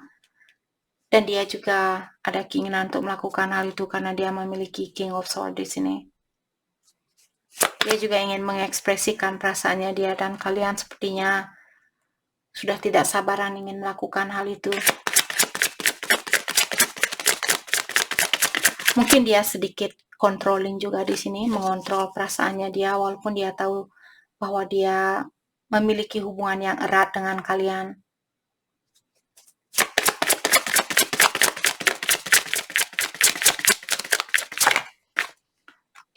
Dan dia juga ada keinginan untuk melakukan hal itu karena dia memiliki King of Swords di sini. Dia juga ingin mengekspresikan perasaannya dia dan kalian sepertinya sudah tidak sabaran ingin melakukan hal itu. Mungkin dia sedikit controlling juga di sini, mengontrol perasaannya dia walaupun dia tahu bahwa dia memiliki hubungan yang erat dengan kalian.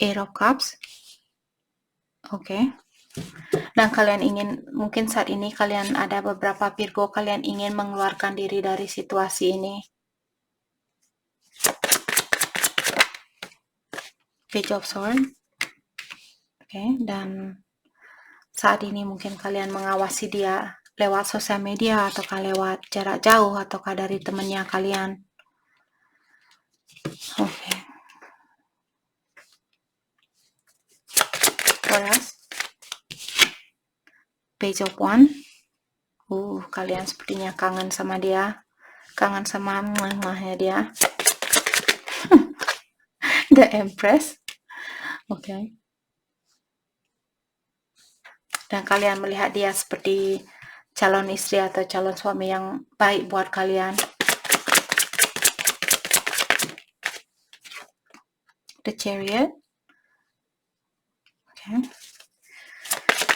Eight of Cups. Oke. Dan kalian ingin, mungkin saat ini kalian ada beberapa Virgo, kalian ingin mengeluarkan diri dari situasi ini. Page of Swords. Oke, dan saat ini mungkin kalian mengawasi dia lewat sosial media ataukah lewat jarak jauh ataukah dari temannya kalian. Oke. Taurus. Page of Wands. Kalian sepertinya kangen sama dia, kangen sama mamahnya dia. The Empress. Oke. Dan kalian melihat dia seperti calon istri atau calon suami yang baik buat kalian. The Chariot. Okay.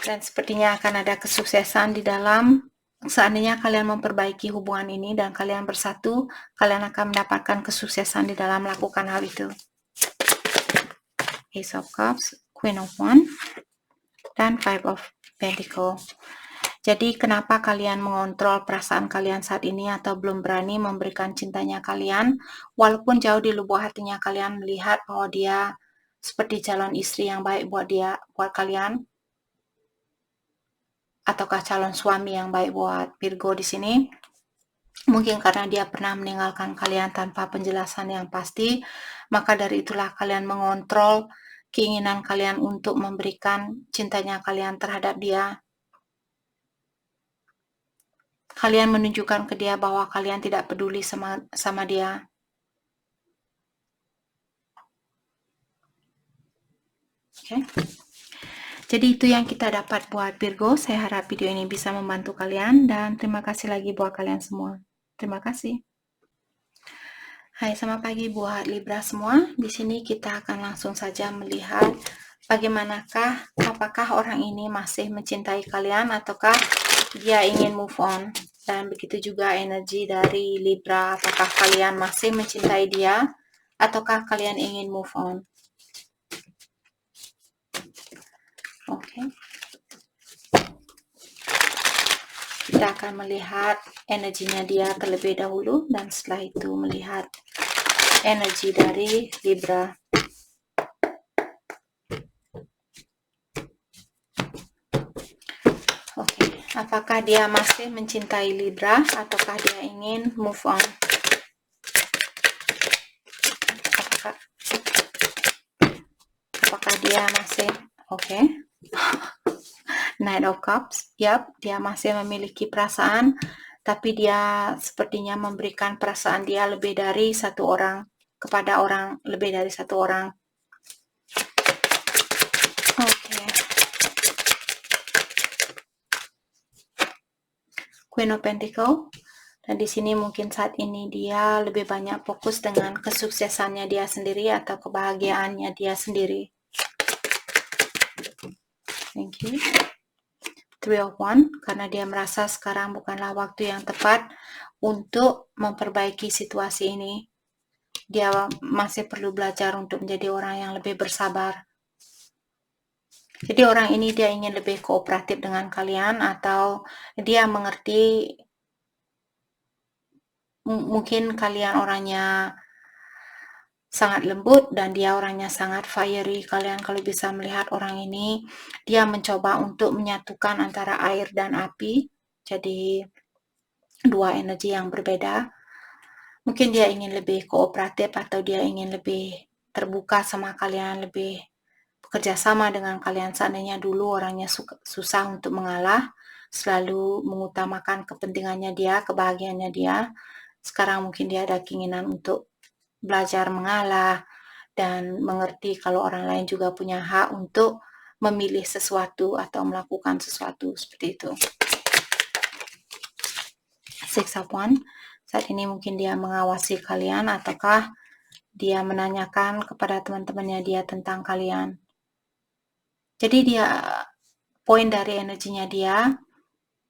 Dan sepertinya akan ada kesuksesan di dalam, seandainya kalian memperbaiki hubungan ini dan kalian bersatu, kalian akan mendapatkan kesuksesan di dalam melakukan hal itu. Ace of Cups, Queen of Wands, dan Five of Pentacles. Jadi kenapa kalian mengontrol perasaan kalian saat ini atau belum berani memberikan cintanya kalian, walaupun jauh di lubuk hatinya kalian melihat bahwa dia seperti calon istri yang baik buat kalian, ataukah calon suami yang baik buat Virgo di sini. Mungkin karena dia pernah meninggalkan kalian tanpa penjelasan yang pasti, maka dari itulah kalian mengontrol keinginan kalian untuk memberikan cintanya kalian terhadap dia. Kalian menunjukkan ke dia bahwa kalian tidak peduli sama dia. Oke. Jadi itu yang kita dapat buat Virgo. Saya harap video ini bisa membantu kalian dan terima kasih lagi buat kalian semua. Terima kasih. Hai, selamat pagi buat Libra semua. Di sini kita akan langsung saja melihat bagaimanakah, apakah orang ini masih mencintai kalian ataukah dia ingin move on. Dan begitu juga energi dari Libra, apakah kalian masih mencintai dia ataukah kalian ingin move on. Oke. Kita akan melihat energinya dia terlebih dahulu dan setelah itu melihat energi dari Libra. Oke, apakah dia masih mencintai Libra ataukah dia ingin move on? Apakah dia masih oke? Knight of Cups, dia masih memiliki perasaan, tapi dia sepertinya memberikan perasaan dia lebih dari satu orang, kepada orang, lebih dari satu orang. Oke. Queen of Pentacles, dan di sini mungkin saat ini dia lebih banyak fokus dengan kesuksesannya dia sendiri atau kebahagiaannya dia sendiri. Thank you. Three of Wands, karena dia merasa sekarang bukanlah waktu yang tepat untuk memperbaiki situasi ini. Dia masih perlu belajar untuk menjadi orang yang lebih bersabar. Jadi orang ini dia ingin lebih kooperatif dengan kalian atau dia mengerti mungkin kalian orangnya sangat lembut dan dia orangnya sangat fiery. Kalian kalau bisa melihat orang ini, dia mencoba untuk menyatukan antara air dan api. Jadi dua energi yang berbeda. Mungkin dia ingin lebih kooperatif atau dia ingin lebih terbuka sama kalian, lebih bekerja sama dengan kalian. Seandainya dulu orangnya susah untuk mengalah, selalu mengutamakan kepentingannya dia, kebahagiaannya dia. Sekarang mungkin dia ada keinginan untuk belajar mengalah dan mengerti kalau orang lain juga punya hak untuk memilih sesuatu atau melakukan sesuatu seperti itu. Six of Wands, saat ini mungkin dia mengawasi kalian ataukah dia menanyakan kepada teman-temannya dia tentang kalian. Jadi poin dari energinya dia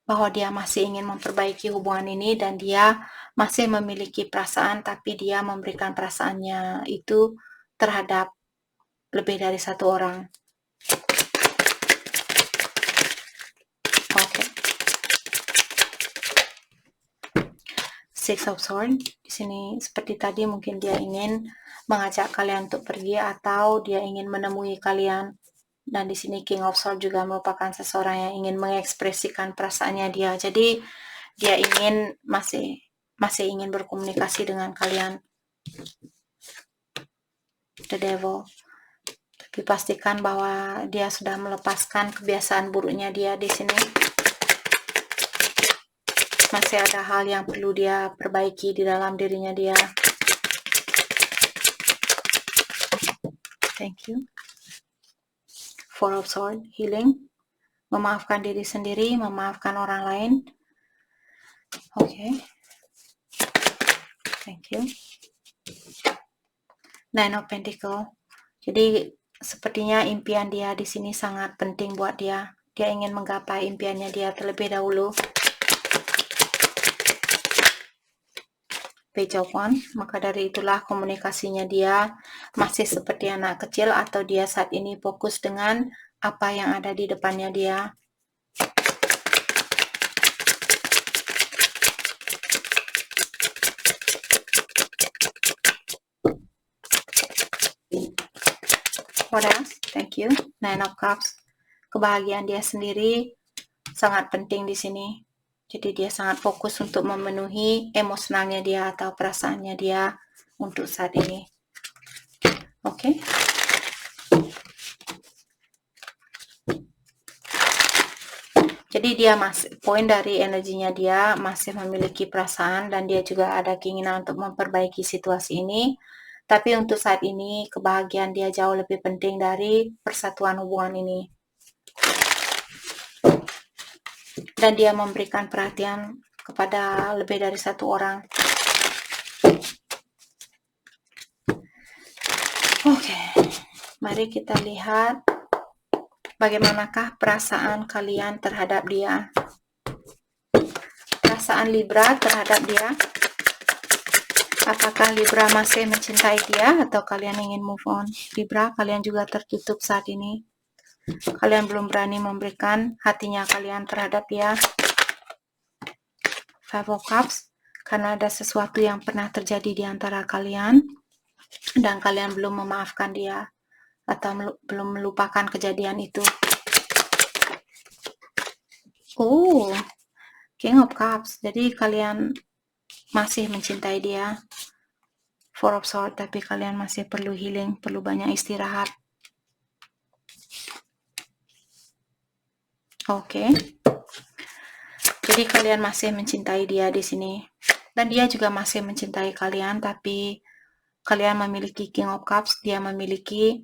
bahwa dia masih ingin memperbaiki hubungan ini dan dia masih memiliki perasaan, tapi dia memberikan perasaannya itu terhadap lebih dari satu orang. Oke. Six of Swords di sini seperti tadi, mungkin dia ingin mengajak kalian untuk pergi atau dia ingin menemui kalian. Dan di sini King of Swords juga merupakan seseorang yang ingin mengekspresikan perasaannya dia. Jadi dia masih ingin berkomunikasi dengan kalian. The Devil. Tapi pastikan bahwa dia sudah melepaskan kebiasaan buruknya dia di sini. Masih ada hal yang perlu dia perbaiki di dalam dirinya dia. Thank you. Four of Swords, healing. Memaafkan diri sendiri, memaafkan orang lain. Oke. Thank you. Nine of Pentacles. Jadi sepertinya impian dia di sini sangat penting buat dia. Dia ingin menggapai impiannya dia terlebih dahulu. Page of Wands. Maka dari itulah komunikasinya dia masih seperti anak kecil, atau dia saat ini fokus dengan apa yang ada di depannya dia. What else? Thank you. Nine of Cups. Kebahagiaan dia sendiri sangat penting di sini. Jadi dia sangat fokus untuk memenuhi emosionalnya dia atau perasaannya dia untuk saat ini. Oke. Jadi dia poin dari energinya dia masih memiliki perasaan dan dia juga ada keinginan untuk memperbaiki situasi ini. Tapi untuk saat ini kebahagiaan dia jauh lebih penting dari persatuan hubungan ini. Dan dia memberikan perhatian kepada lebih dari satu orang. Oke, mari kita lihat bagaimanakah perasaan kalian terhadap dia. Perasaan Libra terhadap dia. Apakah Libra masih mencintai dia atau kalian ingin move on? Libra, kalian juga tertutup saat ini. Kalian belum berani memberikan hatinya kalian terhadap dia. Five of Cups, karena ada sesuatu yang pernah terjadi di antara kalian dan kalian belum memaafkan dia atau belum melupakan kejadian itu. King of Cups, jadi kalian masih mencintai dia. Four of Swords, tapi kalian masih perlu healing, perlu banyak istirahat. Oke. Jadi kalian masih mencintai dia di sini. Dan dia juga masih mencintai kalian, tapi kalian memiliki King of Cups, dia memiliki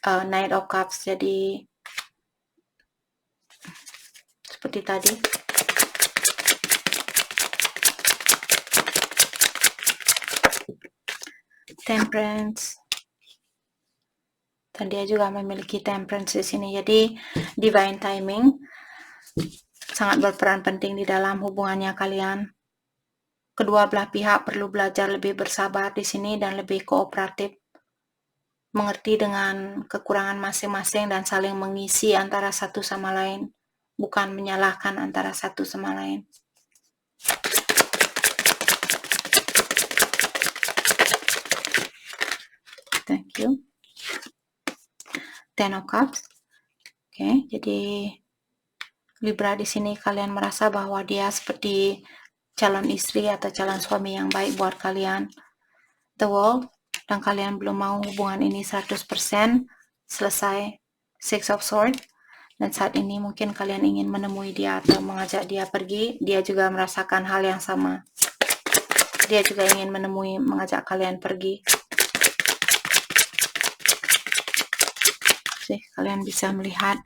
Knight of Cups. Jadi seperti tadi. Temperance. Dan dia juga memiliki Temperance di sini. Jadi divine timing sangat berperan penting di dalam hubungannya kalian. Kedua belah pihak perlu belajar lebih bersabar di sini dan lebih kooperatif. Mengerti dengan kekurangan masing-masing dan saling mengisi antara satu sama lain. Bukan menyalahkan antara satu sama lain. Thank you. Ten of Cups. Oke, jadi Libra di sini kalian merasa bahwa dia seperti calon istri atau calon suami yang baik buat kalian. The World, dan kalian belum mau hubungan ini 100% selesai. Six of Swords, dan saat ini mungkin kalian ingin menemui dia atau mengajak dia pergi. Dia juga merasakan hal yang sama. Dia juga ingin mengajak kalian pergi. Kalian bisa melihat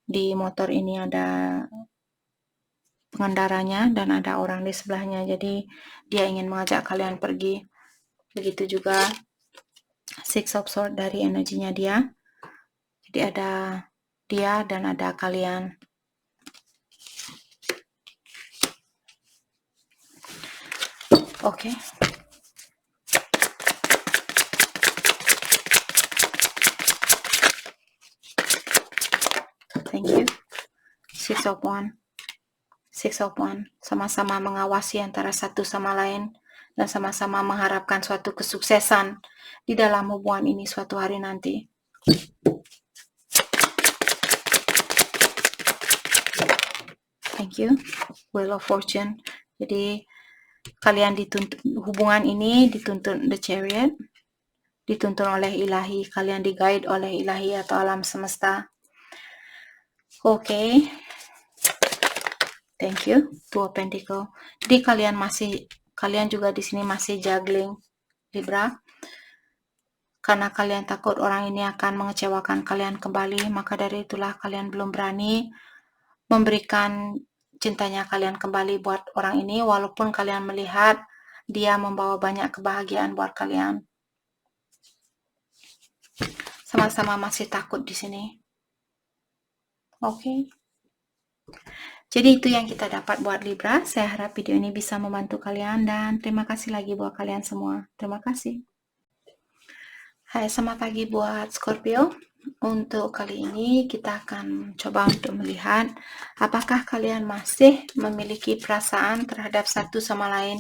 di motor ini ada pengendaranya dan ada orang di sebelahnya. Jadi dia ingin mengajak kalian pergi. Begitu juga Six of Swords dari energinya dia. Jadi ada dia dan ada kalian. Oke. Thank you. Six of Wands. Six of Wands. Sama-sama mengawasi antara satu sama lain dan sama-sama mengharapkan suatu kesuksesan di dalam hubungan ini suatu hari nanti. Thank you. Wheel of Fortune. Jadi kalian dituntut, hubungan ini dituntun The Chariot, dituntun oleh ilahi, kalian di-guide oleh ilahi atau alam semesta. Oke. Thank you. Two of Pentacles. Jadi kalian juga di sini masih juggling, Libra. Karena kalian takut orang ini akan mengecewakan kalian kembali, maka dari itulah kalian belum berani memberikan cintanya kalian kembali buat orang ini, walaupun kalian melihat dia membawa banyak kebahagiaan buat kalian. Sama-sama masih takut di sini. Oke. Jadi itu yang kita dapat buat Libra. Saya harap video ini bisa membantu kalian dan terima kasih lagi buat kalian semua. Terima kasih. Hai, selamat pagi buat Scorpio. Untuk kali ini kita akan coba untuk melihat apakah kalian masih memiliki perasaan terhadap satu sama lain.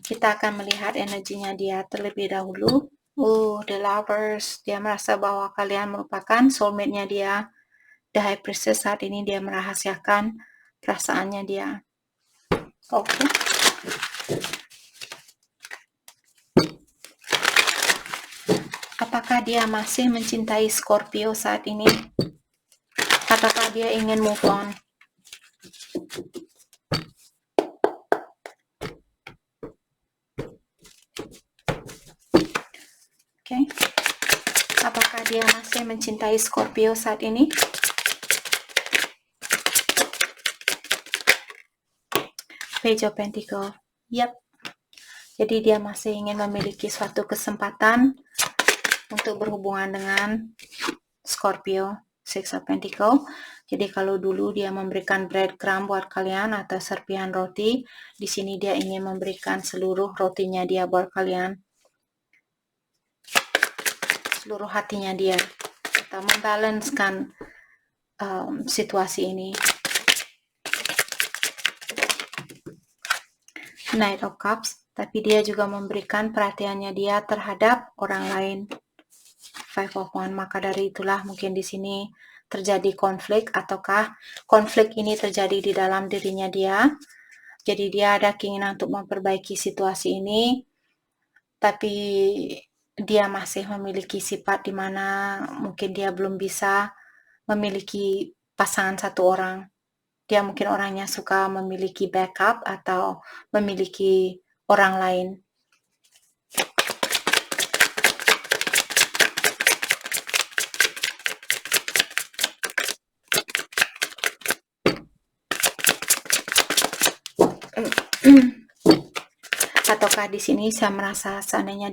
Kita akan melihat energinya dia terlebih dahulu. The Lovers. Dia merasa bahwa kalian merupakan soulmate-nya dia. The High Priestess saat ini dia merahasiakan perasaannya dia. Oke. Apakah dia masih mencintai Scorpio saat ini? Ataukah dia ingin move on? Oke. Apakah dia masih mencintai Scorpio saat ini? Page of Pentacles. Yap. Jadi dia masih ingin memiliki suatu kesempatan untuk berhubungan dengan Scorpio. Six of Pentacles. Jadi kalau dulu dia memberikan breadcrumb buat kalian atau serpihan roti, di sini dia ingin memberikan seluruh rotinya dia buat kalian. Seluruh hatinya dia. Atau membalanskan situasi ini. Knight of Cups, tapi dia juga memberikan perhatiannya dia terhadap orang lain. Five of Wands, maka dari itulah mungkin di sini terjadi konflik, ataukah konflik ini terjadi di dalam dirinya dia. Jadi dia ada keinginan untuk memperbaiki situasi ini, tapi dia masih memiliki sifat di mana mungkin dia belum bisa memiliki pasangan satu orang. Dia mungkin orangnya suka memiliki backup atau memiliki orang lain. Ataukah di sini saya merasa seandainya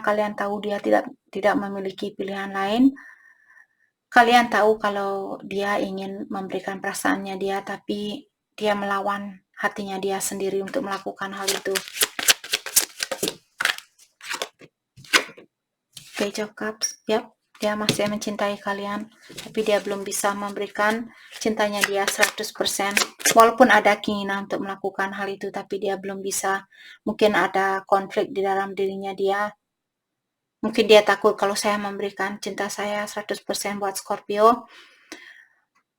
kalian tahu dia tidak memiliki pilihan lain, kalian tahu kalau dia ingin memberikan perasaannya dia, tapi dia melawan hatinya dia sendiri untuk melakukan hal itu. Page of Cups, yap, dia masih mencintai kalian, tapi dia belum bisa memberikan cintanya dia 100%. Walaupun ada keinginan untuk melakukan hal itu, tapi dia belum bisa. Mungkin ada konflik di dalam dirinya dia. Mungkin dia takut kalau saya memberikan cinta saya 100% buat Scorpio,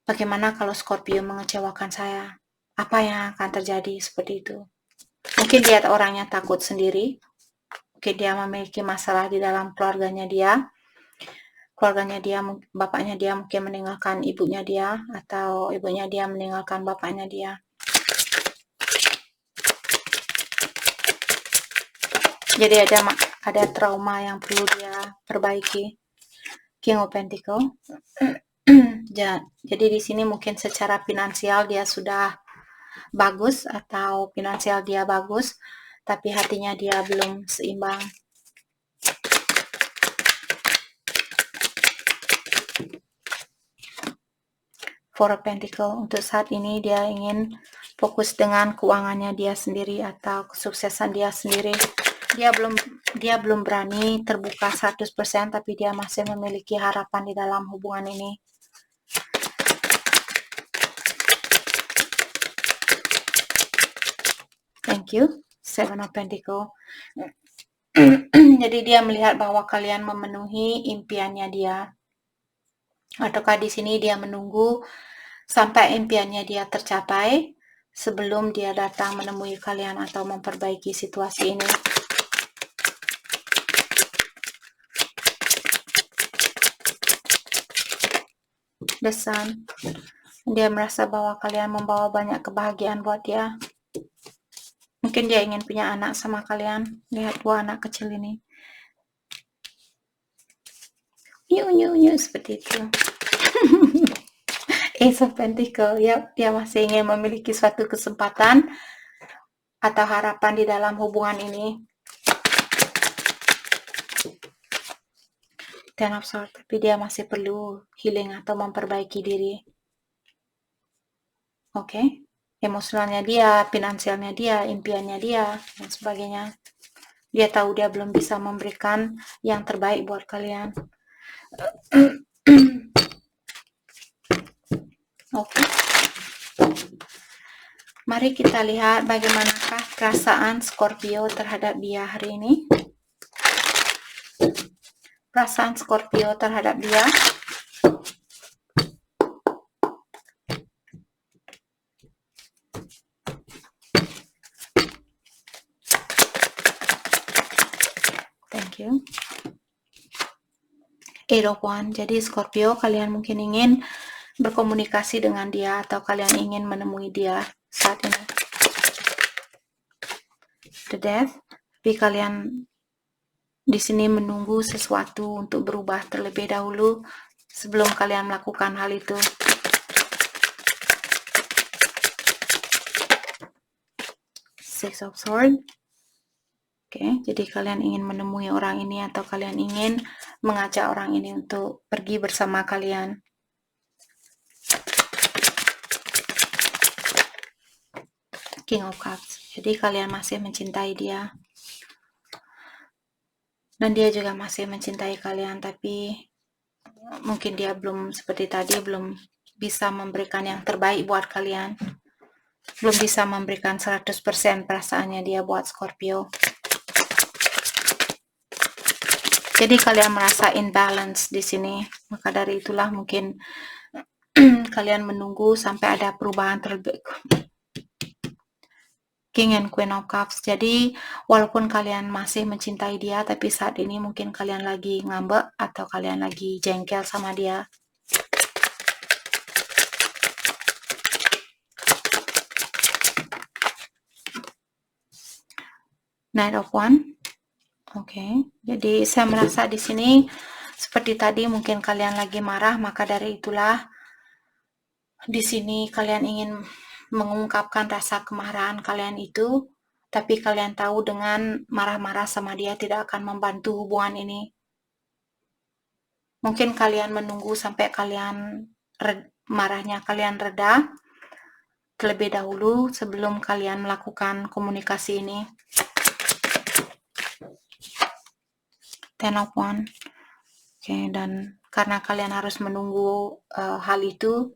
bagaimana kalau Scorpio mengecewakan saya? Apa yang akan terjadi seperti itu? Mungkin dia orangnya takut sendiri. Mungkin dia memiliki masalah di dalam keluarganya dia. Bapaknya dia mungkin meninggalkan ibunya dia, atau ibunya dia meninggalkan bapaknya dia. Jadi ada trauma yang perlu dia perbaiki. King of Pentacles. Jadi di sini mungkin secara finansial dia sudah bagus, atau finansial dia bagus, tapi hatinya dia belum seimbang. Four of Pentacle, untuk saat ini dia ingin fokus dengan keuangannya dia sendiri atau kesuksesan dia sendiri. Dia belum berani terbuka 100%, tapi dia masih memiliki harapan di dalam hubungan ini. Thank you. Seven of Pentacle. Jadi dia melihat bahwa kalian memenuhi impiannya dia. Ataukah di sini dia menunggu sampai impiannya dia tercapai sebelum dia datang menemui kalian atau memperbaiki situasi ini. The Sun. Dia merasa bahwa kalian membawa banyak kebahagiaan buat dia. Mungkin dia ingin punya anak sama kalian. Lihat dua anak kecil ini. Nyu seperti itu. Ace of Pentacle, ya, dia masih ingin memiliki suatu kesempatan atau harapan di dalam hubungan ini. Ten of Swords, tapi dia masih perlu healing atau memperbaiki diri. Oke, emosionalnya dia, finansialnya dia, impiannya dia, dan sebagainya. Dia tahu dia belum bisa memberikan yang terbaik buat kalian. Oke. Mari kita lihat bagaimanakah perasaan Scorpio terhadap dia hari ini. Perasaan Scorpio terhadap dia. Thank you. Eight of Wands. Jadi Scorpio, kalian mungkin ingin berkomunikasi dengan dia atau kalian ingin menemui dia saat ini. The Death. Tapi kalian di sini menunggu sesuatu untuk berubah terlebih dahulu sebelum kalian melakukan hal itu. Six of Swords. Oke, jadi kalian ingin menemui orang ini atau kalian ingin mengajak orang ini untuk pergi bersama kalian. King of Cups. Jadi kalian masih mencintai dia. Dan dia juga masih mencintai kalian, tapi mungkin dia belum seperti tadi, belum bisa memberikan yang terbaik buat kalian. Belum bisa memberikan 100% perasaannya dia buat Scorpio. Jadi kalian merasa imbalance di sini. Maka dari itulah mungkin kalian menunggu sampai ada perubahan terlebih. King and Queen of Cups. Jadi walaupun kalian masih mencintai dia, tapi saat ini mungkin kalian lagi ngambek atau kalian lagi jengkel sama dia. Knight of Wands. Oke, jadi saya merasa di sini seperti tadi mungkin kalian lagi marah, maka dari itulah di sini kalian ingin mengungkapkan rasa kemarahan kalian itu, tapi kalian tahu dengan marah-marah sama dia tidak akan membantu hubungan ini. Mungkin kalian menunggu sampai kalian marahnya kalian reda terlebih dahulu sebelum kalian melakukan komunikasi ini. Ten of Wands. Oke, dan karena kalian harus menunggu hal itu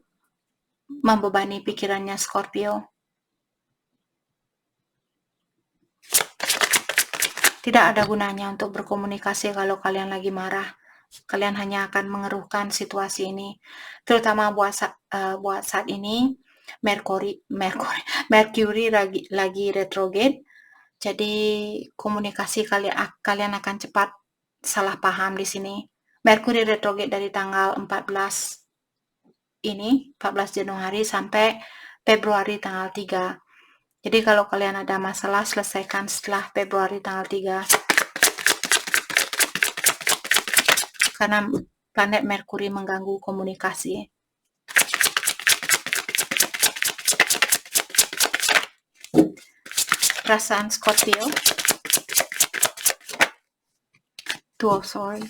membebani pikirannya Scorpio. Tidak ada gunanya untuk berkomunikasi kalau kalian lagi marah. Kalian hanya akan mengeruhkan situasi ini. Terutama buat saat ini Mercury lagi retrograde. Jadi komunikasi kalian akan cepat salah paham di sini. Mercury retrograde dari tanggal 14 Januari sampai Februari tanggal 3. Jadi kalau kalian ada masalah, selesaikan setelah Februari tanggal 3. Karena planet Mercury mengganggu komunikasi. perasaan Scorpio. Two of Swords.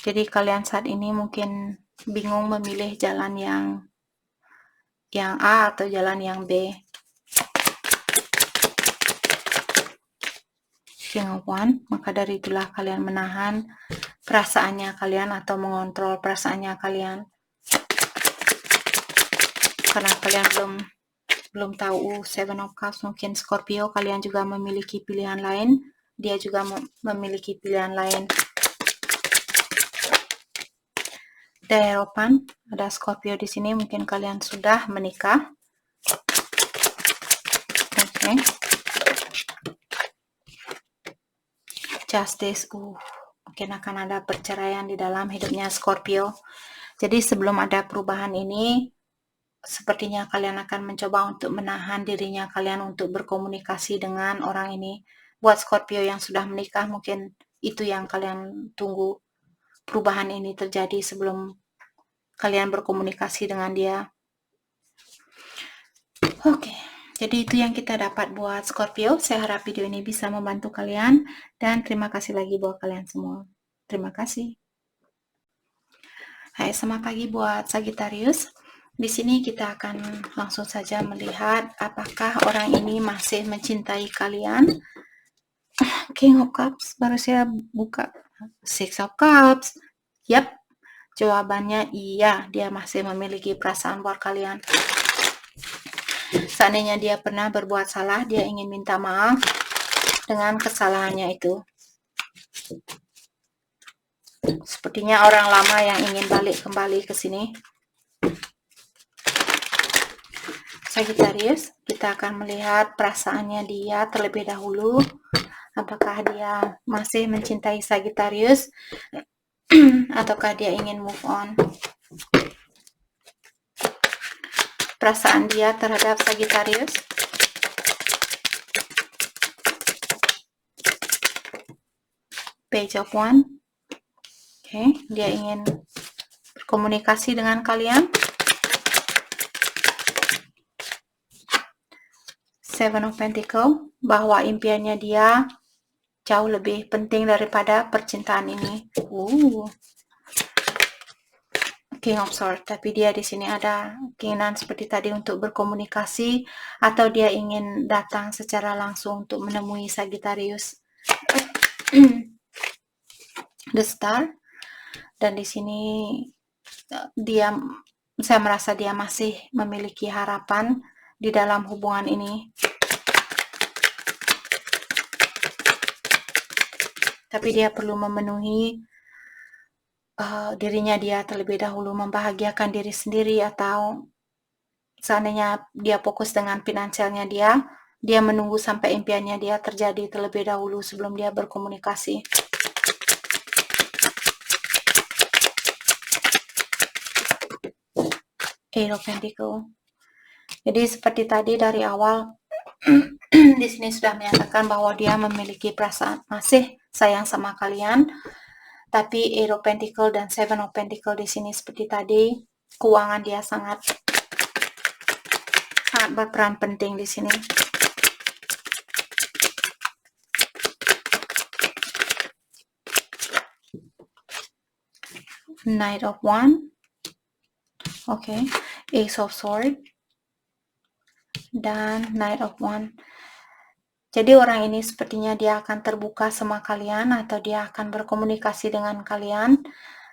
Jadi kalian saat ini mungkin bingung memilih jalan yang A atau jalan yang B. King of Wands, maka dari itulah kalian menahan perasaannya kalian atau mengontrol perasaannya kalian. Karena kalian belum tahu Seven of Cups, mungkin Scorpio kalian juga memiliki pilihan lain, dia juga memiliki pilihan lain. The Hierophant, ada Scorpio di sini, mungkin kalian sudah menikah. Oke. Justice, mungkin akan ada perceraian di dalam hidupnya Scorpio. Jadi sebelum ada perubahan ini, sepertinya kalian akan mencoba untuk menahan dirinya kalian untuk berkomunikasi dengan orang ini. Buat Scorpio yang sudah menikah, mungkin itu yang kalian tunggu, perubahan ini terjadi sebelum kalian berkomunikasi dengan dia. Oke, jadi itu yang kita dapat buat Scorpio. Saya harap video ini bisa membantu kalian, dan terima kasih lagi buat kalian semua. Terima kasih. Hai, selamat pagi buat Sagittarius. Di sini kita akan langsung saja melihat apakah orang ini masih mencintai kalian. King of Cups, baru saya buka. Six of Cups. Yap, jawabannya iya, dia masih memiliki perasaan buat kalian. Seandainya dia pernah berbuat salah, dia ingin minta maaf dengan kesalahannya itu. Sepertinya orang lama yang ingin balik kembali ke sini. Sagittarius, kita akan melihat perasaannya dia terlebih dahulu. Apakah dia masih mencintai Sagittarius ataukah dia ingin move on? Perasaan dia terhadap Sagittarius. Page of Wands. Oke, dia ingin berkomunikasi dengan kalian. Seven of Pentacles, bahwa impiannya dia jauh lebih penting daripada percintaan ini. King of Swords, tapi dia di sini ada keinginan seperti tadi untuk berkomunikasi, atau dia ingin datang secara langsung untuk menemui Sagittarius. The Star, dan di sini saya merasa dia masih memiliki harapan di dalam hubungan ini. Tapi dia perlu memenuhi dirinya dia terlebih dahulu, membahagiakan diri sendiri, atau seandainya dia fokus dengan finansialnya dia menunggu sampai impiannya dia terjadi terlebih dahulu sebelum dia berkomunikasi. Eight of Pentacles. Jadi seperti tadi dari awal di sini sudah menyatakan bahwa dia memiliki perasaan masih sayang sama kalian. Tapi Eight of Pentacles dan Seven of Pentacles di sini seperti tadi, keuangan dia sangat berperan penting di sini. Knight of Wands. Oke, Ace of Swords dan Knight of Wands. Jadi orang ini sepertinya dia akan terbuka sama kalian, atau dia akan berkomunikasi dengan kalian,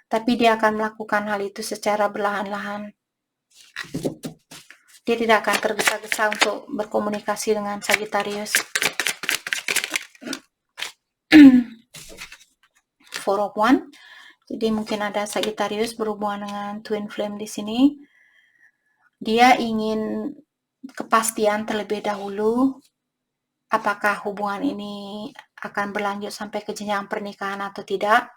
tapi dia akan melakukan hal itu secara perlahan-lahan. Dia tidak akan tergesa-gesa untuk berkomunikasi dengan Sagittarius. Four of Wands. Jadi mungkin ada Sagittarius berhubungan dengan Twin Flame di sini. Dia ingin kepastian terlebih dahulu apakah hubungan ini akan berlanjut sampai ke jenjang pernikahan atau tidak,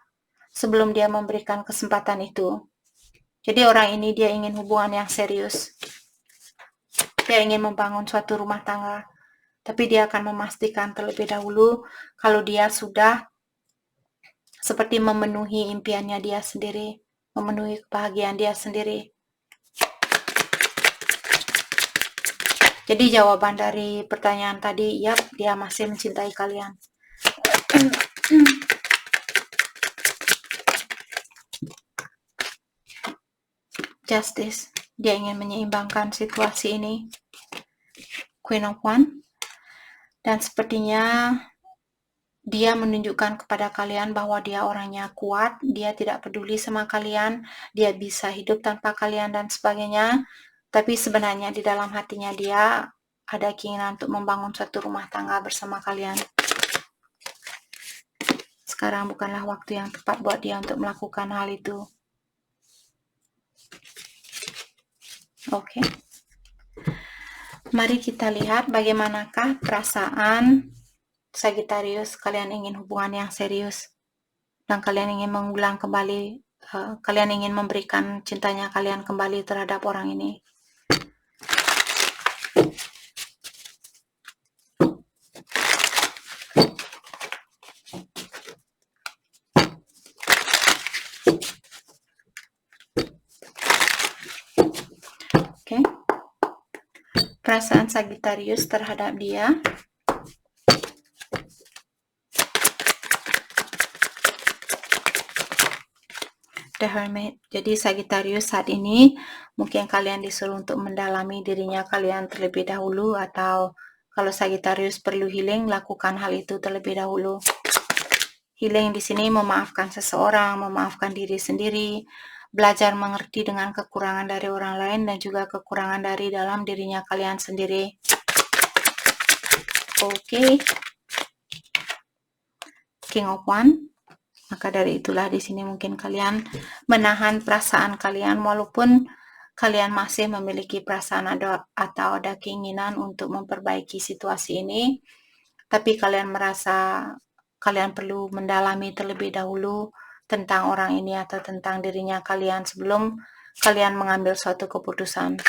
sebelum dia memberikan kesempatan itu. Jadi orang ini dia ingin hubungan yang serius. Dia ingin membangun suatu rumah tangga, tapi dia akan memastikan terlebih dahulu kalau dia sudah seperti memenuhi impiannya dia sendiri, memenuhi kebahagiaan dia sendiri. Jadi jawaban dari pertanyaan tadi, yap, dia masih mencintai kalian. Justice, dia ingin menyeimbangkan situasi ini. Queen of Wands. Dan sepertinya dia menunjukkan kepada kalian bahwa dia orangnya kuat, dia tidak peduli sama kalian, dia bisa hidup tanpa kalian dan sebagainya. Tapi sebenarnya di dalam hatinya dia ada keinginan untuk membangun suatu rumah tangga bersama kalian. Sekarang bukanlah waktu yang tepat buat dia untuk melakukan hal itu. Oke. Mari kita lihat bagaimanakah perasaan Sagittarius. Kalian ingin hubungan yang serius dan kalian ingin mengulang kembali, kalian ingin memberikan cintanya kalian kembali terhadap orang ini. Oke. Perasaan Sagittarius terhadap dia. The Hermit. Jadi Sagittarius saat ini mungkin kalian disuruh untuk mendalami dirinya kalian terlebih dahulu, atau kalau Sagittarius perlu healing, lakukan hal itu terlebih dahulu. Healing di sini memaafkan seseorang, memaafkan diri sendiri, belajar mengerti dengan kekurangan dari orang lain dan juga kekurangan dari dalam dirinya kalian sendiri. Oke. King of Wands. Maka dari itulah di sini mungkin kalian menahan perasaan kalian, walaupun kalian masih memiliki perasaan atau ada keinginan untuk memperbaiki situasi ini, tapi kalian merasa kalian perlu mendalami terlebih dahulu tentang orang ini atau tentang dirinya kalian sebelum kalian mengambil suatu keputusan.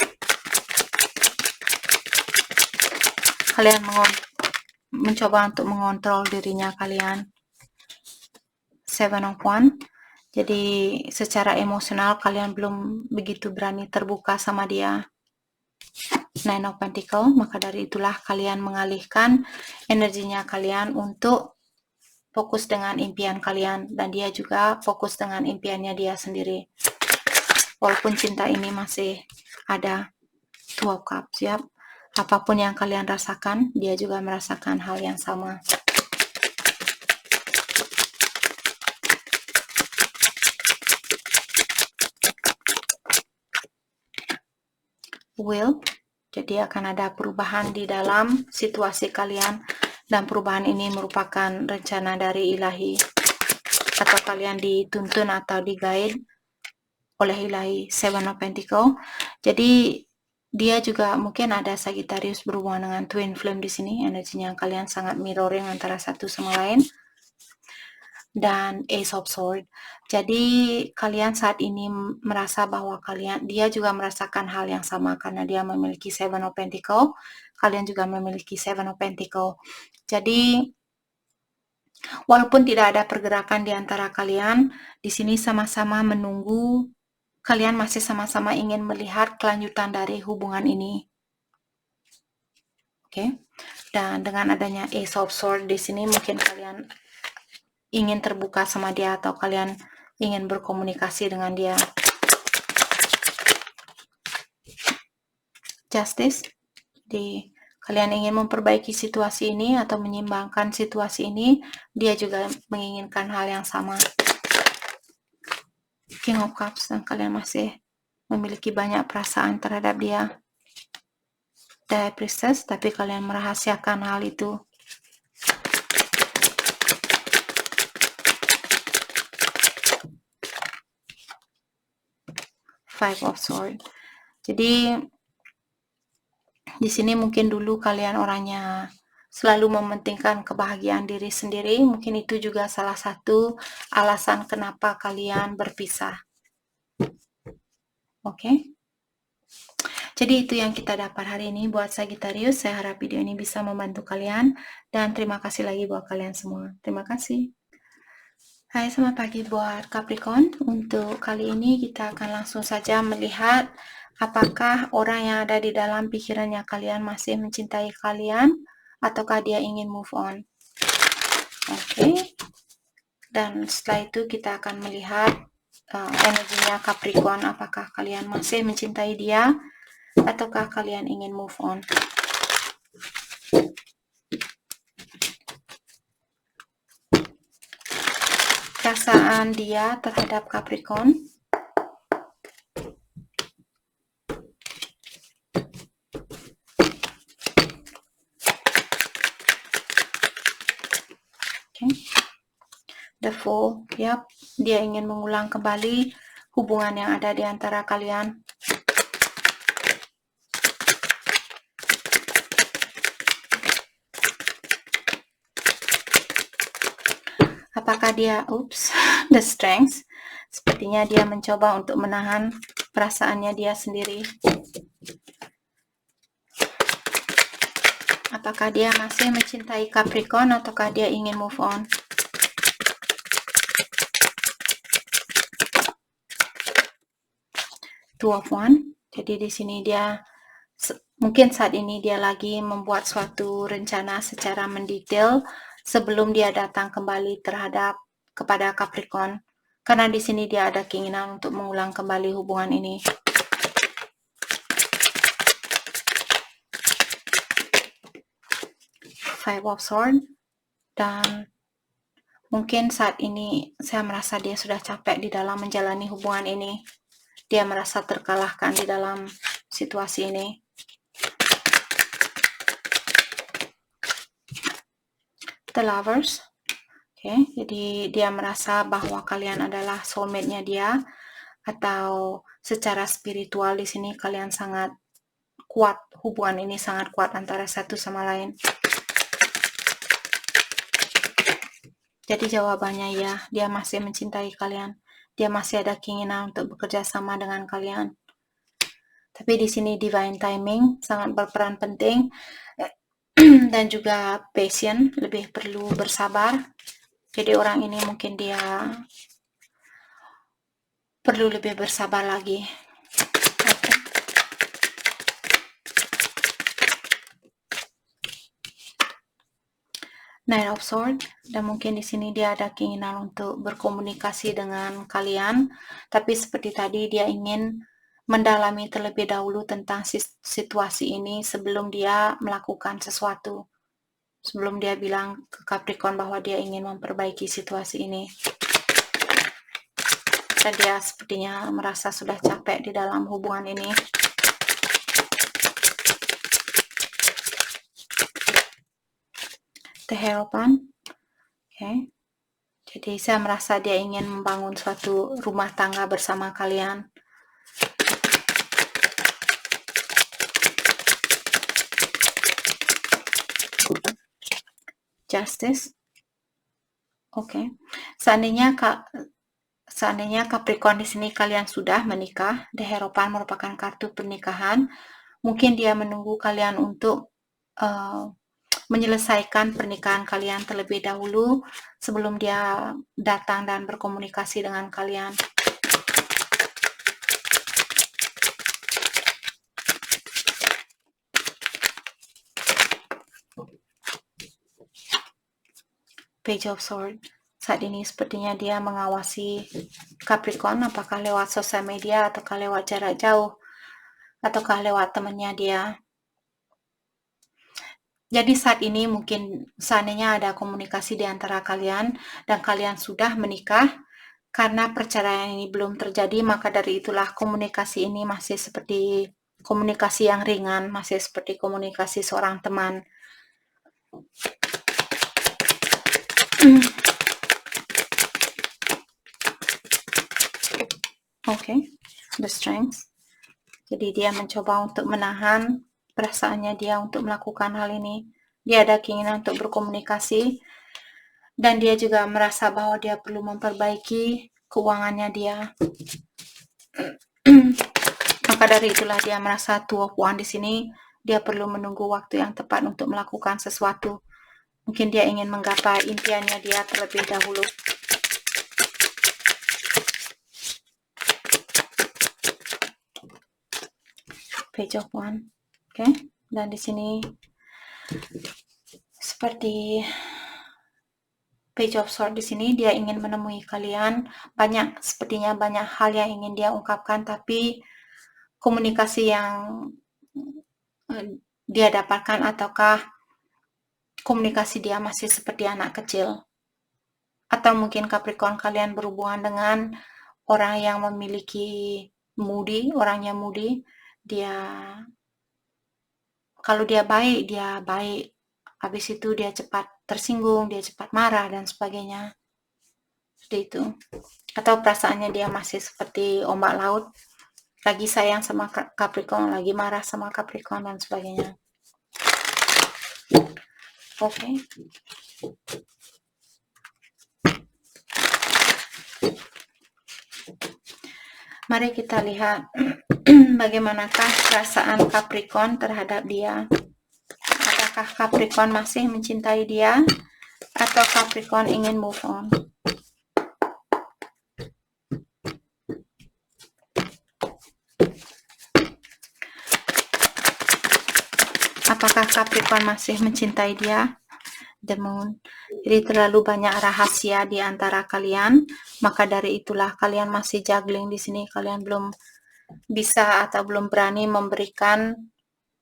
Kalian mencoba untuk mengontrol dirinya kalian. Seven of Wands. Jadi secara emosional kalian belum begitu berani terbuka sama dia. Nine of Pentacles. Maka dari itulah kalian mengalihkan energinya kalian untuk fokus dengan impian kalian, dan dia juga fokus dengan impiannya dia sendiri. Walaupun cinta ini masih ada. Two of Cups, ya. Apapun yang kalian rasakan, dia juga merasakan hal yang sama. Will, jadi akan ada perubahan di dalam situasi kalian, dan perubahan ini merupakan rencana dari ilahi, atau kalian dituntun atau di-guide oleh ilahi. Seven of Pentacles. Jadi dia juga mungkin ada Sagittarius berhubungan dengan twin flame di sini, energinya kalian sangat mirroring antara satu sama lain. Dan Ace of Swords. Jadi kalian saat ini merasa bahwa dia juga merasakan hal yang sama karena dia memiliki Seven of Pentacles. Kalian juga memiliki Seven of Pentacles. Jadi walaupun tidak ada pergerakan di antara kalian, di sini sama-sama menunggu. Kalian masih sama-sama ingin melihat kelanjutan dari hubungan ini. Oke. Dan dengan adanya Ace of Swords di sini mungkin kalian ingin terbuka sama dia, atau kalian ingin berkomunikasi dengan dia. Justice. Jadi kalian ingin memperbaiki situasi ini atau menyeimbangkan situasi ini, dia juga menginginkan hal yang sama. King of Cups, dan kalian masih memiliki banyak perasaan terhadap dia. The High Priestess, tapi kalian merahasiakan hal itu. Five of Swords. Jadi di sini mungkin dulu kalian orangnya selalu mementingkan kebahagiaan diri sendiri. Mungkin itu juga salah satu alasan kenapa kalian berpisah. Oke. Jadi itu yang kita dapat hari ini buat Sagittarius. Saya harap video ini bisa membantu kalian, dan terima kasih lagi buat kalian semua. Terima kasih. Hai, selamat pagi buat Capricorn. Untuk kali ini kita akan langsung saja melihat Apakah orang yang ada di dalam pikirannya kalian masih mencintai kalian, ataukah dia ingin move on? Oke. Dan setelah itu kita akan melihat energinya Capricorn, apakah kalian masih mencintai dia, ataukah kalian ingin move on? Perasaan dia terhadap Capricorn. Okay. The Fool, yap, dia ingin mengulang kembali hubungan yang ada di antara kalian. Apakah dia, The Strength, sepertinya dia mencoba untuk menahan perasaannya dia sendiri. Apakah dia masih mencintai Capricorn ataukah dia ingin move on? Two of Wands. Jadi di sini dia mungkin saat ini dia lagi membuat suatu rencana secara mendetail sebelum dia datang kembali kepada Capricorn. Karena di sini dia ada keinginan untuk mengulang kembali hubungan ini. Five of Swords. Dan mungkin saat ini saya merasa dia sudah capek di dalam menjalani hubungan ini. Dia merasa terkalahkan di dalam situasi ini. The Lovers. Okay, jadi dia merasa bahwa kalian adalah soulmate-nya dia, atau secara spiritual di sini kalian sangat kuat, hubungan ini sangat kuat antara satu sama lain. Jadi jawabannya ya, dia masih mencintai kalian. Dia masih ada keinginan untuk bekerja sama dengan kalian. Tapi di sini divine timing sangat berperan penting dan juga patient, lebih perlu bersabar. Jadi orang ini mungkin dia perlu lebih bersabar lagi. Okay. Nine of Swords, dan mungkin di sini dia ada keinginan untuk berkomunikasi dengan kalian, tapi seperti tadi dia ingin mendalami terlebih dahulu tentang situasi ini sebelum dia melakukan sesuatu, sebelum dia bilang ke Capricorn bahwa dia ingin memperbaiki situasi ini. Dan dia sepertinya merasa sudah capek di dalam hubungan ini. The Hierophant. Okay. Jadi saya merasa dia ingin membangun suatu rumah tangga bersama kalian. Justice. Oke. Seandainya Capricorn di sini kalian sudah menikah, The Hierophant merupakan kartu pernikahan. Mungkin dia menunggu kalian untuk menyelesaikan pernikahan kalian terlebih dahulu sebelum dia datang dan berkomunikasi dengan kalian. Page of Swords. Saat ini sepertinya dia mengawasi Capricorn, apakah lewat sosial media ataukah lewat jarak jauh ataukah lewat temannya dia. Jadi saat ini mungkin seandainya ada komunikasi di antara kalian dan kalian sudah menikah, karena perceraian ini belum terjadi, maka dari itulah komunikasi ini masih seperti komunikasi yang ringan, masih seperti komunikasi seorang teman. Oke, The Strength. Jadi dia mencoba untuk menahan perasaannya dia untuk melakukan hal ini. Dia ada keinginan untuk berkomunikasi dan dia juga merasa bahwa dia perlu memperbaiki keuangannya dia. Maka dari itulah dia merasa Two of Wands di sini dia perlu menunggu waktu yang tepat untuk melakukan sesuatu. Mungkin dia ingin menggapai impiannya dia terlebih dahulu. Page of One. Oke. Dan di sini seperti Page of Swords di sini dia ingin menemui kalian, sepertinya banyak hal yang ingin dia ungkapkan, tapi komunikasi yang dia dapatkan ataukah komunikasi dia masih seperti anak kecil. Atau mungkin Capricorn kalian berhubungan dengan orang yang memiliki orangnya moody, kalau dia baik, habis itu dia cepat tersinggung, dia cepat marah, dan sebagainya. Seperti itu. Atau perasaannya dia masih seperti ombak laut, lagi sayang sama Capricorn, lagi marah sama Capricorn, dan sebagainya. Oke. Mari kita lihat bagaimanakah perasaan Capricorn terhadap dia. Apakah Capricorn masih mencintai dia atau Capricorn ingin move on? Apakah Capricorn masih mencintai dia? The Moon. Jadi terlalu banyak rahasia di antara kalian, maka dari itulah kalian masih juggling di sini. Kalian belum bisa atau belum berani memberikan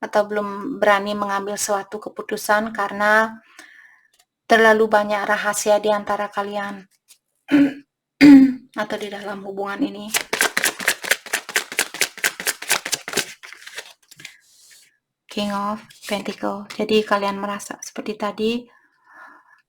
atau belum berani mengambil suatu keputusan karena terlalu banyak rahasia di antara kalian atau di dalam hubungan ini. King of Pentacle. Jadi kalian merasa seperti tadi,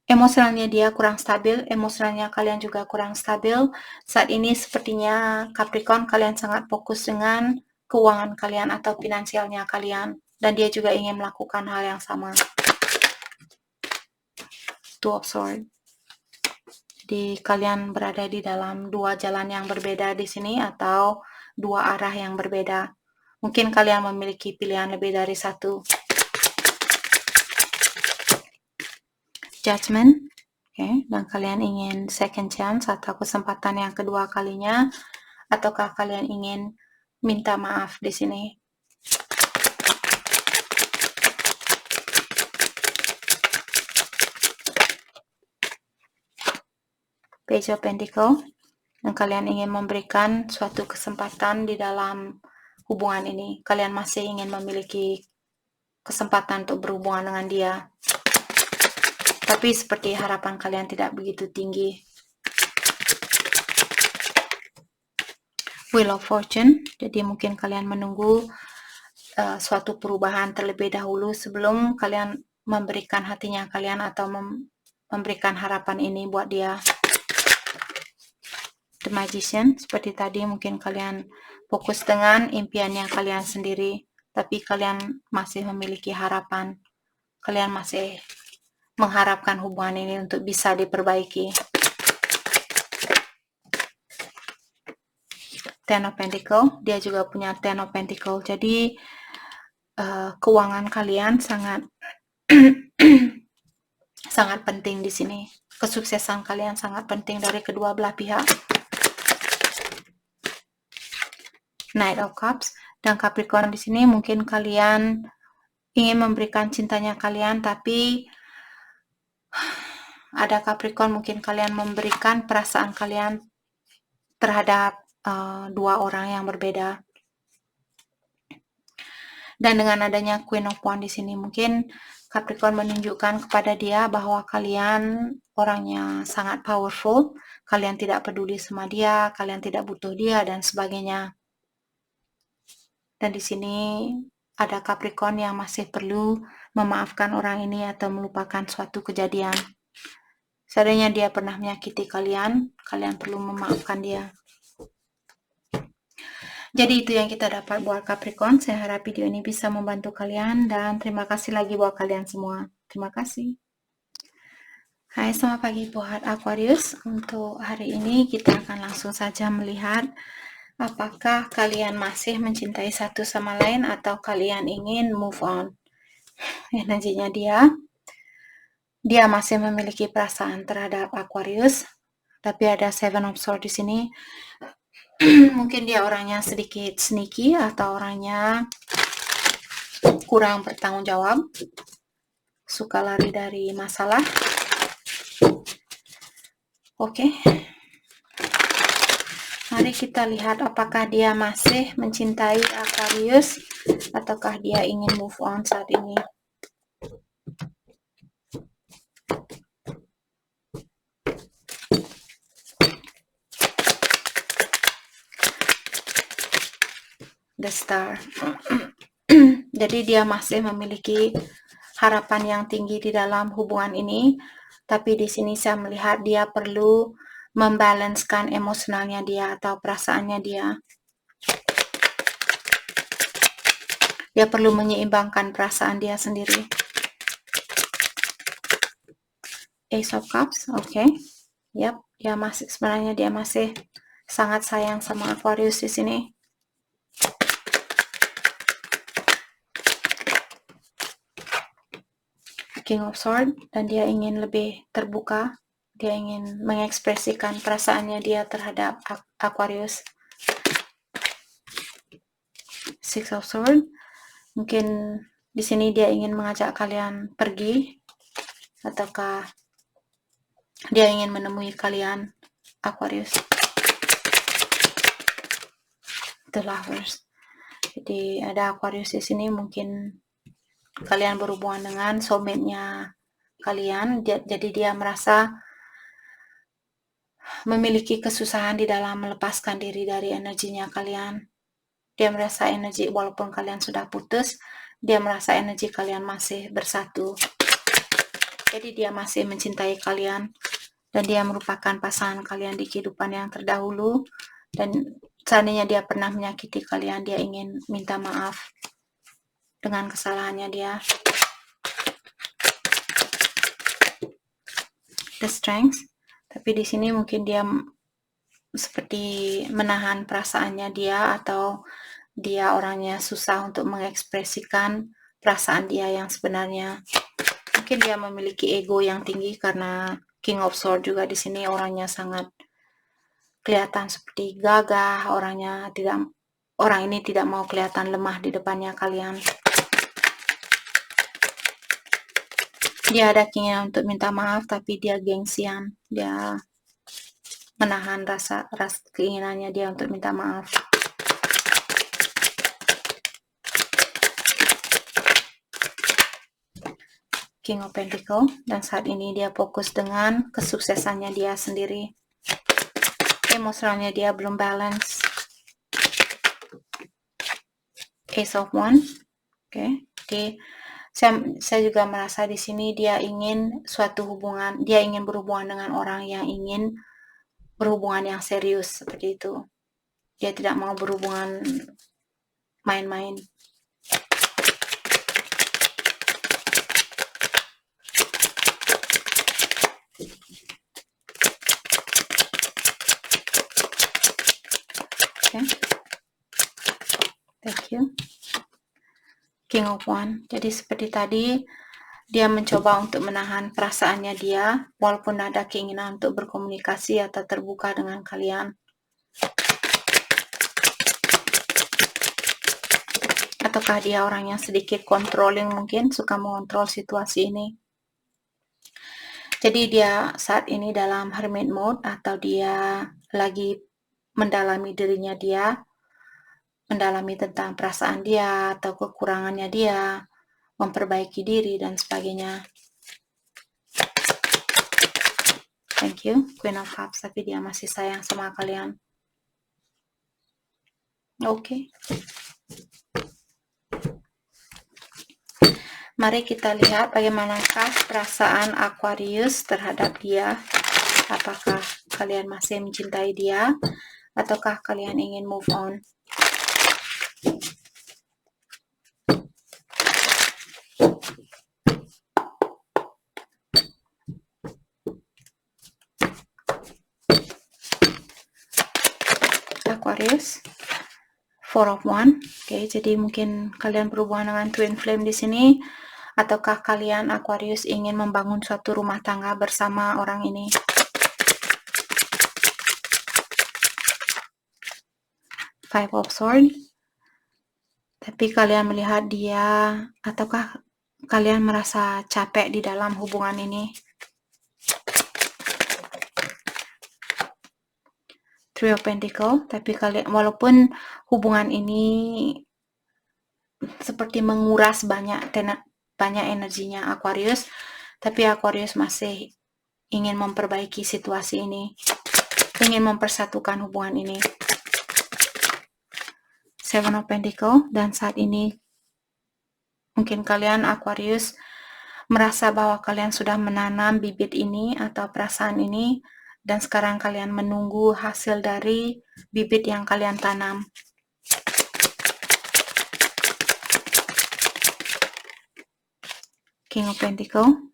emosionalnya dia kurang stabil, emosionalnya kalian juga kurang stabil. Saat ini sepertinya Capricorn kalian sangat fokus dengan keuangan kalian atau finansialnya kalian, dan dia juga ingin melakukan hal yang sama. Two of Swords. Jadi kalian berada di dalam dua jalan yang berbeda di sini atau dua arah yang berbeda. Mungkin kalian memiliki pilihan lebih dari satu. Judgment. Okay. Dan kalian ingin second chance atau kesempatan yang kedua kalinya, ataukah kalian ingin minta maaf di sini? Page of Pentacle. Dan kalian ingin memberikan suatu kesempatan di dalam hubungan ini. Kalian masih ingin memiliki kesempatan untuk berhubungan dengan dia. Tapi seperti harapan kalian tidak begitu tinggi. Wheel of Fortune. Jadi mungkin kalian menunggu suatu perubahan terlebih dahulu sebelum kalian memberikan hatinya kalian atau memberikan harapan ini buat dia. The Magician. Seperti tadi mungkin kalian fokus dengan impiannya kalian sendiri, tapi kalian masih memiliki harapan. Kalian masih mengharapkan hubungan ini untuk bisa diperbaiki. Ten of Pentacle, dia juga punya Ten of Pentacle. Jadi keuangan kalian sangat sangat penting di sini. Kesuksesan kalian sangat penting dari kedua belah pihak. Knight of Cups dan Capricorn di sini mungkin kalian ingin memberikan cintanya kalian, tapi ada Capricorn mungkin kalian memberikan perasaan kalian terhadap dua orang yang berbeda. Dan dengan adanya Queen of Wands di sini mungkin Capricorn menunjukkan kepada dia bahwa kalian orangnya sangat powerful, kalian tidak peduli sama dia, kalian tidak butuh dia, dan sebagainya. Dan di sini ada Capricorn yang masih perlu memaafkan orang ini atau melupakan suatu kejadian. Seandainya dia pernah menyakiti kalian, kalian perlu memaafkan dia. Jadi itu yang kita dapat buat Capricorn. Saya harap video ini bisa membantu kalian dan terima kasih lagi buat kalian semua. Terima kasih. Hai, selamat pagi buat Aquarius. Untuk hari ini kita akan langsung saja melihat apakah kalian masih mencintai satu sama lain atau kalian ingin move on. Energinya dia masih memiliki perasaan terhadap Aquarius, tapi ada Seven of Swords di sini. Mungkin dia orangnya sedikit sneaky atau orangnya kurang bertanggung jawab, suka lari dari masalah. Oke. Mari kita lihat apakah dia masih mencintai Aquarius ataukah dia ingin move on saat ini. The Star. Jadi dia masih memiliki harapan yang tinggi di dalam hubungan ini, tapi di sini saya melihat dia perlu membalanskan emosionalnya dia atau perasaannya dia. Dia perlu menyeimbangkan perasaan dia sendiri. Ace of Cups, oke. Yap, sebenarnya dia masih sangat sayang sama Aquarius di sini. King of Swords, dan dia ingin lebih terbuka. Dia ingin mengekspresikan perasaannya dia terhadap Aquarius. Six of Swords, mungkin di sini dia ingin mengajak kalian pergi, ataukah dia ingin menemui kalian, Aquarius. The Lovers. Jadi ada Aquarius di sini, mungkin kalian berhubungan dengan soulmate-nya kalian, jadi dia merasa memiliki kesusahan di dalam melepaskan diri dari energinya kalian. Dia merasa energi, walaupun kalian sudah putus, dia merasa energi kalian masih bersatu. Jadi dia masih mencintai kalian, dan dia merupakan pasangan kalian di kehidupan yang terdahulu, dan seandainya dia pernah menyakiti kalian, dia ingin minta maaf dengan kesalahannya dia. The Strength, tapi di sini mungkin dia seperti menahan perasaannya dia, atau dia orangnya susah untuk mengekspresikan perasaan dia yang sebenarnya. Mungkin dia memiliki ego yang tinggi karena King of Swords juga di sini orangnya sangat kelihatan seperti gagah, orang ini tidak mau kelihatan lemah di depannya kalian. Dia ada keinginan untuk minta maaf, tapi dia gengsian. Dia menahan rasa keinginannya dia untuk minta maaf. King of Pentacles, dan saat ini dia fokus dengan kesuksesannya dia sendiri. Emosionalnya dia belum balance. Ace of Wands. Oke. Jadi saya juga merasa di sini dia ingin dia ingin berhubungan dengan orang yang ingin berhubungan yang serius, seperti itu. Dia tidak mau berhubungan main-main. Okay. Thank you. King of Wands. Jadi seperti tadi, dia mencoba untuk menahan perasaannya dia, walaupun ada keinginan untuk berkomunikasi atau terbuka dengan kalian. Ataukah dia orang yang sedikit controlling, mungkin suka mengontrol situasi ini. Jadi dia saat ini dalam hermit mode, atau dia lagi mendalami dirinya dia, mendalami tentang perasaan dia atau kekurangannya dia, memperbaiki diri dan sebagainya. Thank you, Queen of Cups, tapi dia masih sayang sama kalian. Oke. Mari kita lihat bagaimanakah perasaan Aquarius terhadap dia. Apakah kalian masih mencintai dia, ataukah kalian ingin move on? Aquarius, Four of Wands. Oke, jadi mungkin kalian berhubungan dengan twin flame di sini, ataukah kalian Aquarius ingin membangun suatu rumah tangga bersama orang ini? Five of Swords, Tapi kalian melihat dia, ataukah kalian merasa capek di dalam hubungan ini? Three of Pentacle, tapi kalian walaupun hubungan ini seperti menguras banyak energinya Aquarius, tapi Aquarius masih ingin memperbaiki situasi ini, ingin mempersatukan hubungan ini. Seven of Pentacle, dan saat ini mungkin kalian Aquarius merasa bahwa kalian sudah menanam bibit ini atau perasaan ini, dan sekarang kalian menunggu hasil dari bibit yang kalian tanam. King of Pentacle,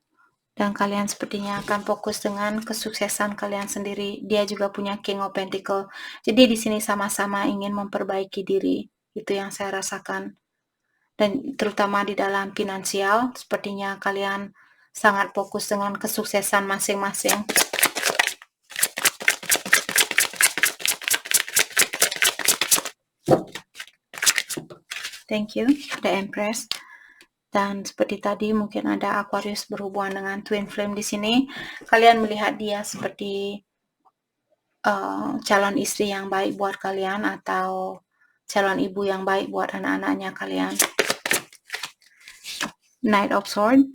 dan kalian sepertinya akan fokus dengan kesuksesan kalian sendiri. Dia juga punya King of Pentacle. Jadi di sini sama-sama ingin memperbaiki diri. Itu yang saya rasakan. Dan terutama di dalam finansial, sepertinya kalian sangat fokus dengan kesuksesan masing-masing. Thank you, the Empress. Dan seperti tadi mungkin ada Aquarius berhubungan dengan Twin Flame di sini. Kalian melihat dia seperti calon istri yang baik buat kalian atau calon ibu yang baik buat anak-anaknya kalian. Knight of Swords,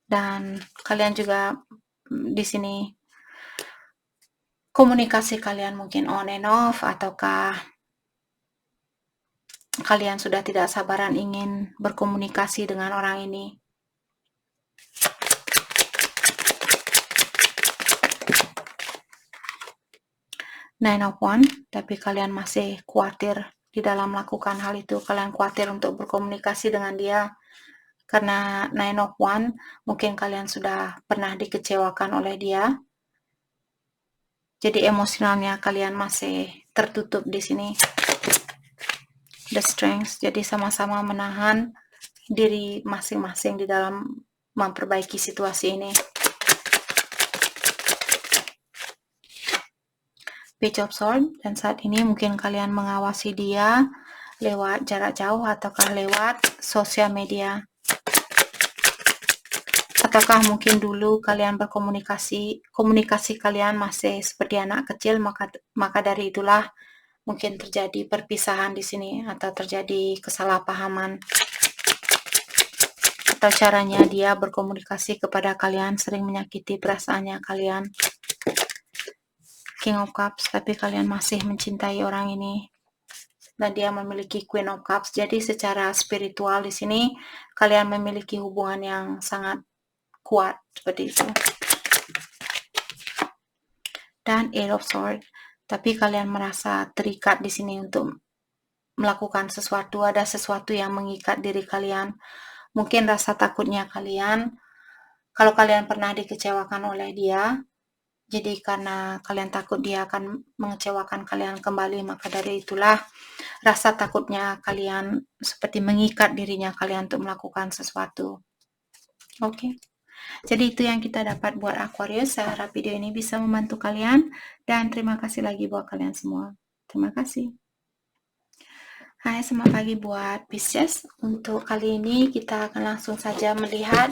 dan kalian juga di sini komunikasi kalian mungkin on and off, ataukah kalian sudah tidak sabaran ingin berkomunikasi dengan orang ini. Nine of Wands, tapi kalian masih khawatir di dalam melakukan hal itu. Kalian khawatir untuk berkomunikasi dengan dia. Karena Nine of Wands, mungkin kalian sudah pernah dikecewakan oleh dia. Jadi emosionalnya kalian masih tertutup di sini. The Strength, jadi sama-sama menahan diri masing-masing di dalam memperbaiki situasi ini. Page of Swords, dan saat ini mungkin kalian mengawasi dia lewat jarak jauh ataukah lewat sosial media. Ataukah mungkin dulu kalian komunikasi kalian masih seperti anak kecil, maka dari itulah mungkin terjadi perpisahan di sini atau terjadi kesalahpahaman. Atau caranya dia berkomunikasi kepada kalian sering menyakiti perasaannya kalian. King of Cups, tapi kalian masih mencintai orang ini. Dan dia memiliki Queen of Cups. Jadi secara spiritual di sini kalian memiliki hubungan yang sangat kuat seperti itu. Dan Eight of Swords, tapi kalian merasa terikat di sini untuk melakukan sesuatu. Ada sesuatu yang mengikat diri kalian. Mungkin rasa takutnya kalian, kalau kalian pernah dikecewakan oleh dia, jadi karena kalian takut dia akan mengecewakan kalian kembali, maka dari itulah rasa takutnya kalian seperti mengikat dirinya kalian untuk melakukan sesuatu. Oke. Jadi itu yang kita dapat buat Aquarius. Saya harap video ini bisa membantu kalian. Dan terima kasih lagi buat kalian semua. Terima kasih. Hai, selamat pagi buat Pisces. Untuk kali ini kita akan langsung saja melihat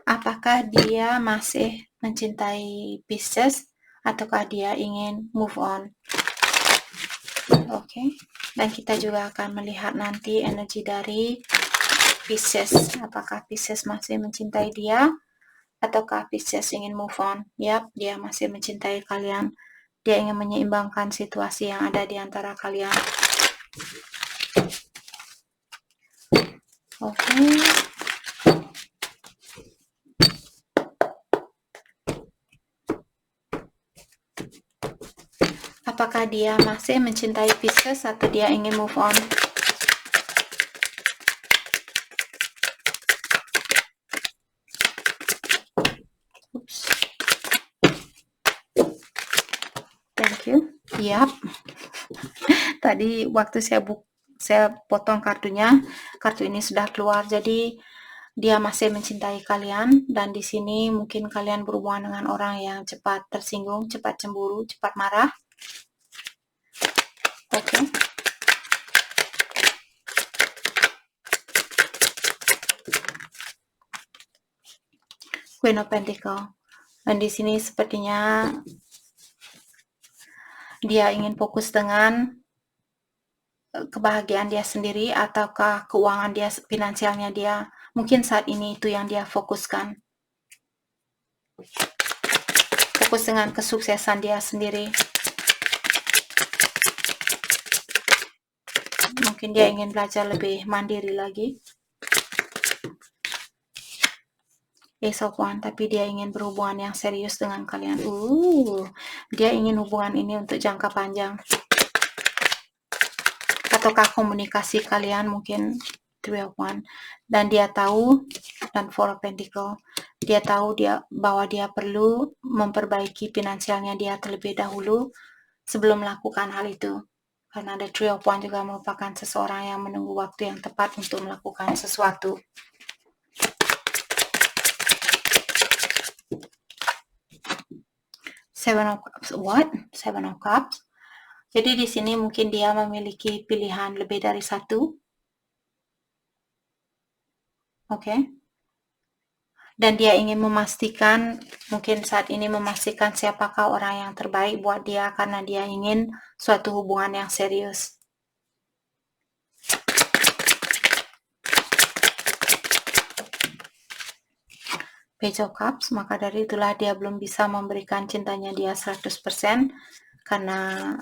apakah dia masih mencintai Pisces ataukah dia ingin move on. Oke. Dan kita juga akan melihat nanti energi dari Pisces. Apakah Pisces masih mencintai dia ataukah Pisces ingin move on? Yap, dia masih mencintai kalian. Dia ingin menyeimbangkan situasi yang ada di antara kalian. Oke. Apakah dia masih mencintai Pisces atau dia ingin move on? Oops. Thank you. Yap. Tadi waktu saya potong kartunya, kartu ini sudah keluar. Jadi dia masih mencintai kalian, dan di sini mungkin kalian berhubungan dengan orang yang cepat tersinggung, cepat cemburu, cepat marah. Oke. Queen of Pentacle. Dan di sini sepertinya dia ingin fokus dengan kebahagiaan dia sendiri ataukah keuangan dia, finansialnya dia. Mungkin saat ini itu yang dia fokuskan. Fokus dengan kesuksesan dia sendiri. Mungkin dia ingin belajar lebih mandiri lagi. Ace of Wands, tapi dia ingin berhubungan yang serius dengan kalian. Dia ingin hubungan ini untuk jangka panjang. Ataukah komunikasi kalian mungkin Three of Wands. Dan dia tahu, dan Four of Pentacles, dia tahu bahwa dia perlu memperbaiki finansialnya dia terlebih dahulu sebelum melakukan hal itu. Karena ada Three of Wands juga merupakan seseorang yang menunggu waktu yang tepat untuk melakukan sesuatu. Seven of Cups. What? Seven of Cups. Jadi di sini mungkin dia memiliki pilihan lebih dari satu. Oke. Dan dia ingin memastikan, mungkin saat ini memastikan siapakah orang yang terbaik buat dia karena dia ingin suatu hubungan yang serius. Page of Cups, maka dari itulah dia belum bisa memberikan cintanya dia 100% karena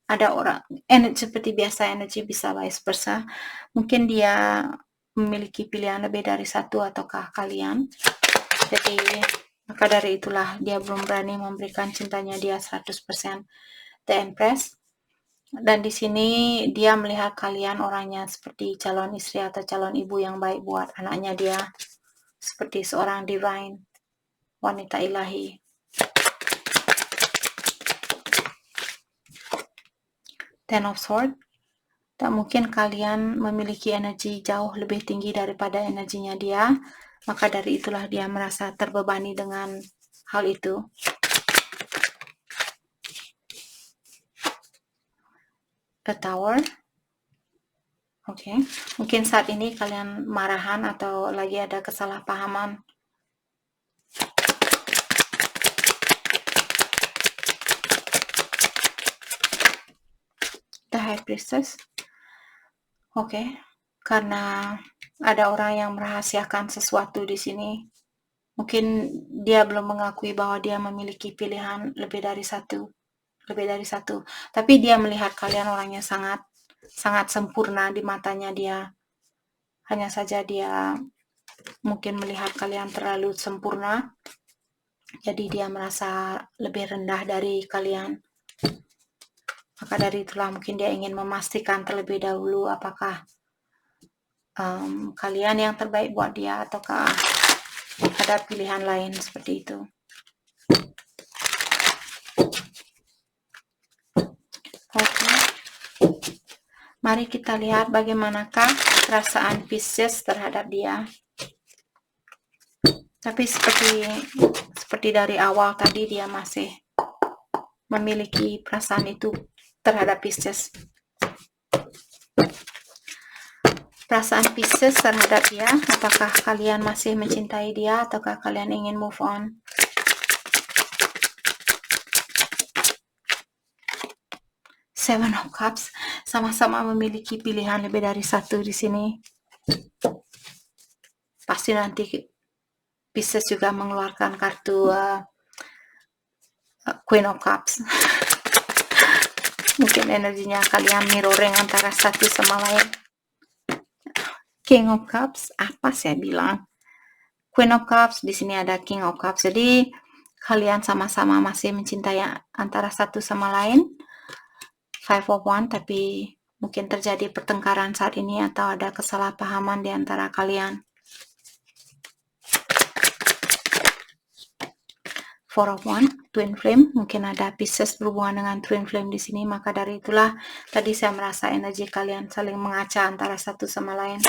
ada orang, seperti biasa energi bisa vice versa. Mungkin dia memiliki pilihan lebih dari satu ataukah kalian. Jadi maka dari itulah dia belum berani memberikan cintanya dia 100%. The Empress. Dan di sini dia melihat kalian orangnya seperti calon istri atau calon ibu yang baik buat anaknya dia. Seperti seorang divine, wanita ilahi. Ten of Swords. Tak mungkin kalian memiliki energi jauh lebih tinggi daripada energinya dia. Maka dari itulah dia merasa terbebani dengan hal itu. The Tower. Oke. Mungkin saat ini kalian marahan atau lagi ada kesalahpahaman. The High Priestess. Oke. Karena ada orang yang merahasiakan sesuatu di sini. Mungkin dia belum mengakui bahwa dia memiliki pilihan lebih dari satu. Tapi dia melihat kalian orangnya sangat sempurna di matanya dia. Hanya saja dia mungkin melihat kalian terlalu sempurna. Jadi dia merasa lebih rendah dari kalian. Maka dari itulah mungkin dia ingin memastikan terlebih dahulu apakah kalian yang terbaik buat dia ataukah ada pilihan lain seperti itu. Oke. Mari kita lihat bagaimanakah perasaan Pisces terhadap dia. Tapi seperti dari awal tadi dia masih memiliki perasaan itu terhadap Pisces. Perasaan Pisces terhadap dia, apakah kalian masih mencintai dia ataukah kalian ingin move on? Seven of Cups, sama-sama memiliki pilihan lebih dari satu di sini. Pasti nanti Pisces juga mengeluarkan kartu Queen of Cups. Mungkin energinya kalian mirroring antara satu sama lain. King of Cups, apa saya bilang? Queen of Cups, di sini ada King of Cups. Jadi kalian sama-sama masih mencintai antara satu sama lain. Five of Wands, tapi mungkin terjadi pertengkaran saat ini atau ada kesalahpahaman di antara kalian. Four of Wands, Twin Flame, mungkin ada Pisces berhubungan dengan Twin Flame di sini. Maka dari itulah tadi saya merasa energi kalian saling mengaca antara satu sama lain.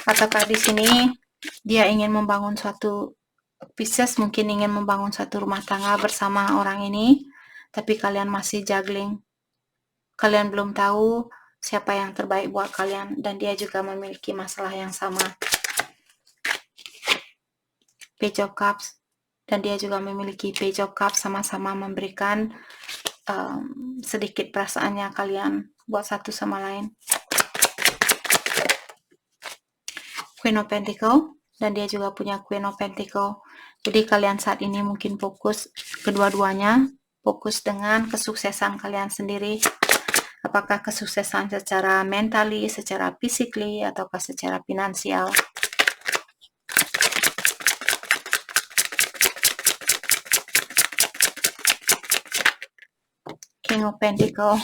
Ataukah di sini dia ingin membangun suatu, Pisces mungkin ingin membangun suatu rumah tangga bersama orang ini, tapi kalian masih juggling. Kalian belum tahu siapa yang terbaik buat kalian, dan dia juga memiliki masalah yang sama. Page of Cups, dan dia juga memiliki Page of Cups, sama-sama memberikan sedikit perasaannya kalian buat satu sama lain. Queen of Pentacle, dan dia juga punya Queen of Pentacle. Jadi kalian saat ini mungkin fokus kedua-duanya, fokus dengan kesuksesan kalian sendiri. Apakah kesuksesan secara mentally, secara physically, ataukah secara finansial. King of Pentacle.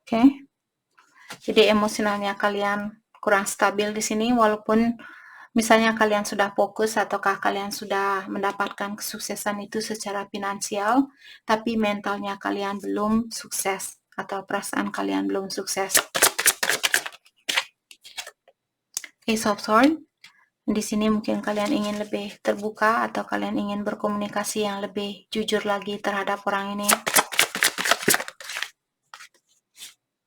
Oke. Jadi emosionalnya kalian kurang stabil di sini, walaupun misalnya kalian sudah fokus ataukah kalian sudah mendapatkan kesuksesan itu secara finansial, tapi mentalnya kalian belum sukses atau perasaan kalian belum sukses. Ace of Swords. Di sini mungkin kalian ingin lebih terbuka atau kalian ingin berkomunikasi yang lebih jujur lagi terhadap orang ini.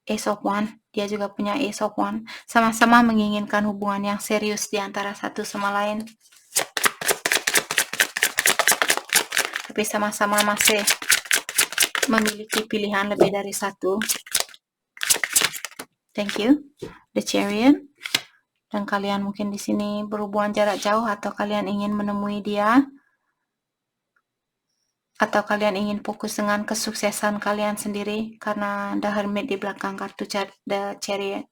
Ace of Wands, dia juga punya Ace of Wands, sama-sama menginginkan hubungan yang serius di antara satu sama lain. Tapi sama-sama masih memiliki pilihan lebih dari satu. Thank you. The Chariot. Dan kalian mungkin di sini berhubungan jarak jauh atau kalian ingin menemui dia. Atau kalian ingin fokus dengan kesuksesan kalian sendiri karena The Hermit di belakang kartu The Chariot.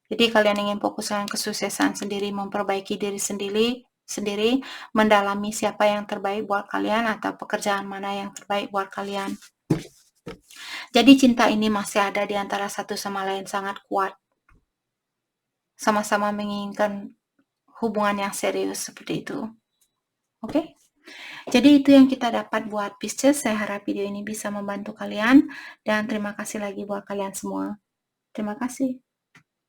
Jadi kalian ingin fokus dengan kesuksesan sendiri, memperbaiki diri sendiri, mendalami siapa yang terbaik buat kalian atau pekerjaan mana yang terbaik buat kalian. Jadi cinta ini masih ada di antara satu sama lain, sangat kuat. Sama-sama menginginkan hubungan yang serius seperti itu. Oke? Jadi itu yang kita dapat buat Pisces. Saya harap video ini bisa membantu kalian dan terima kasih lagi buat kalian semua. Terima kasih.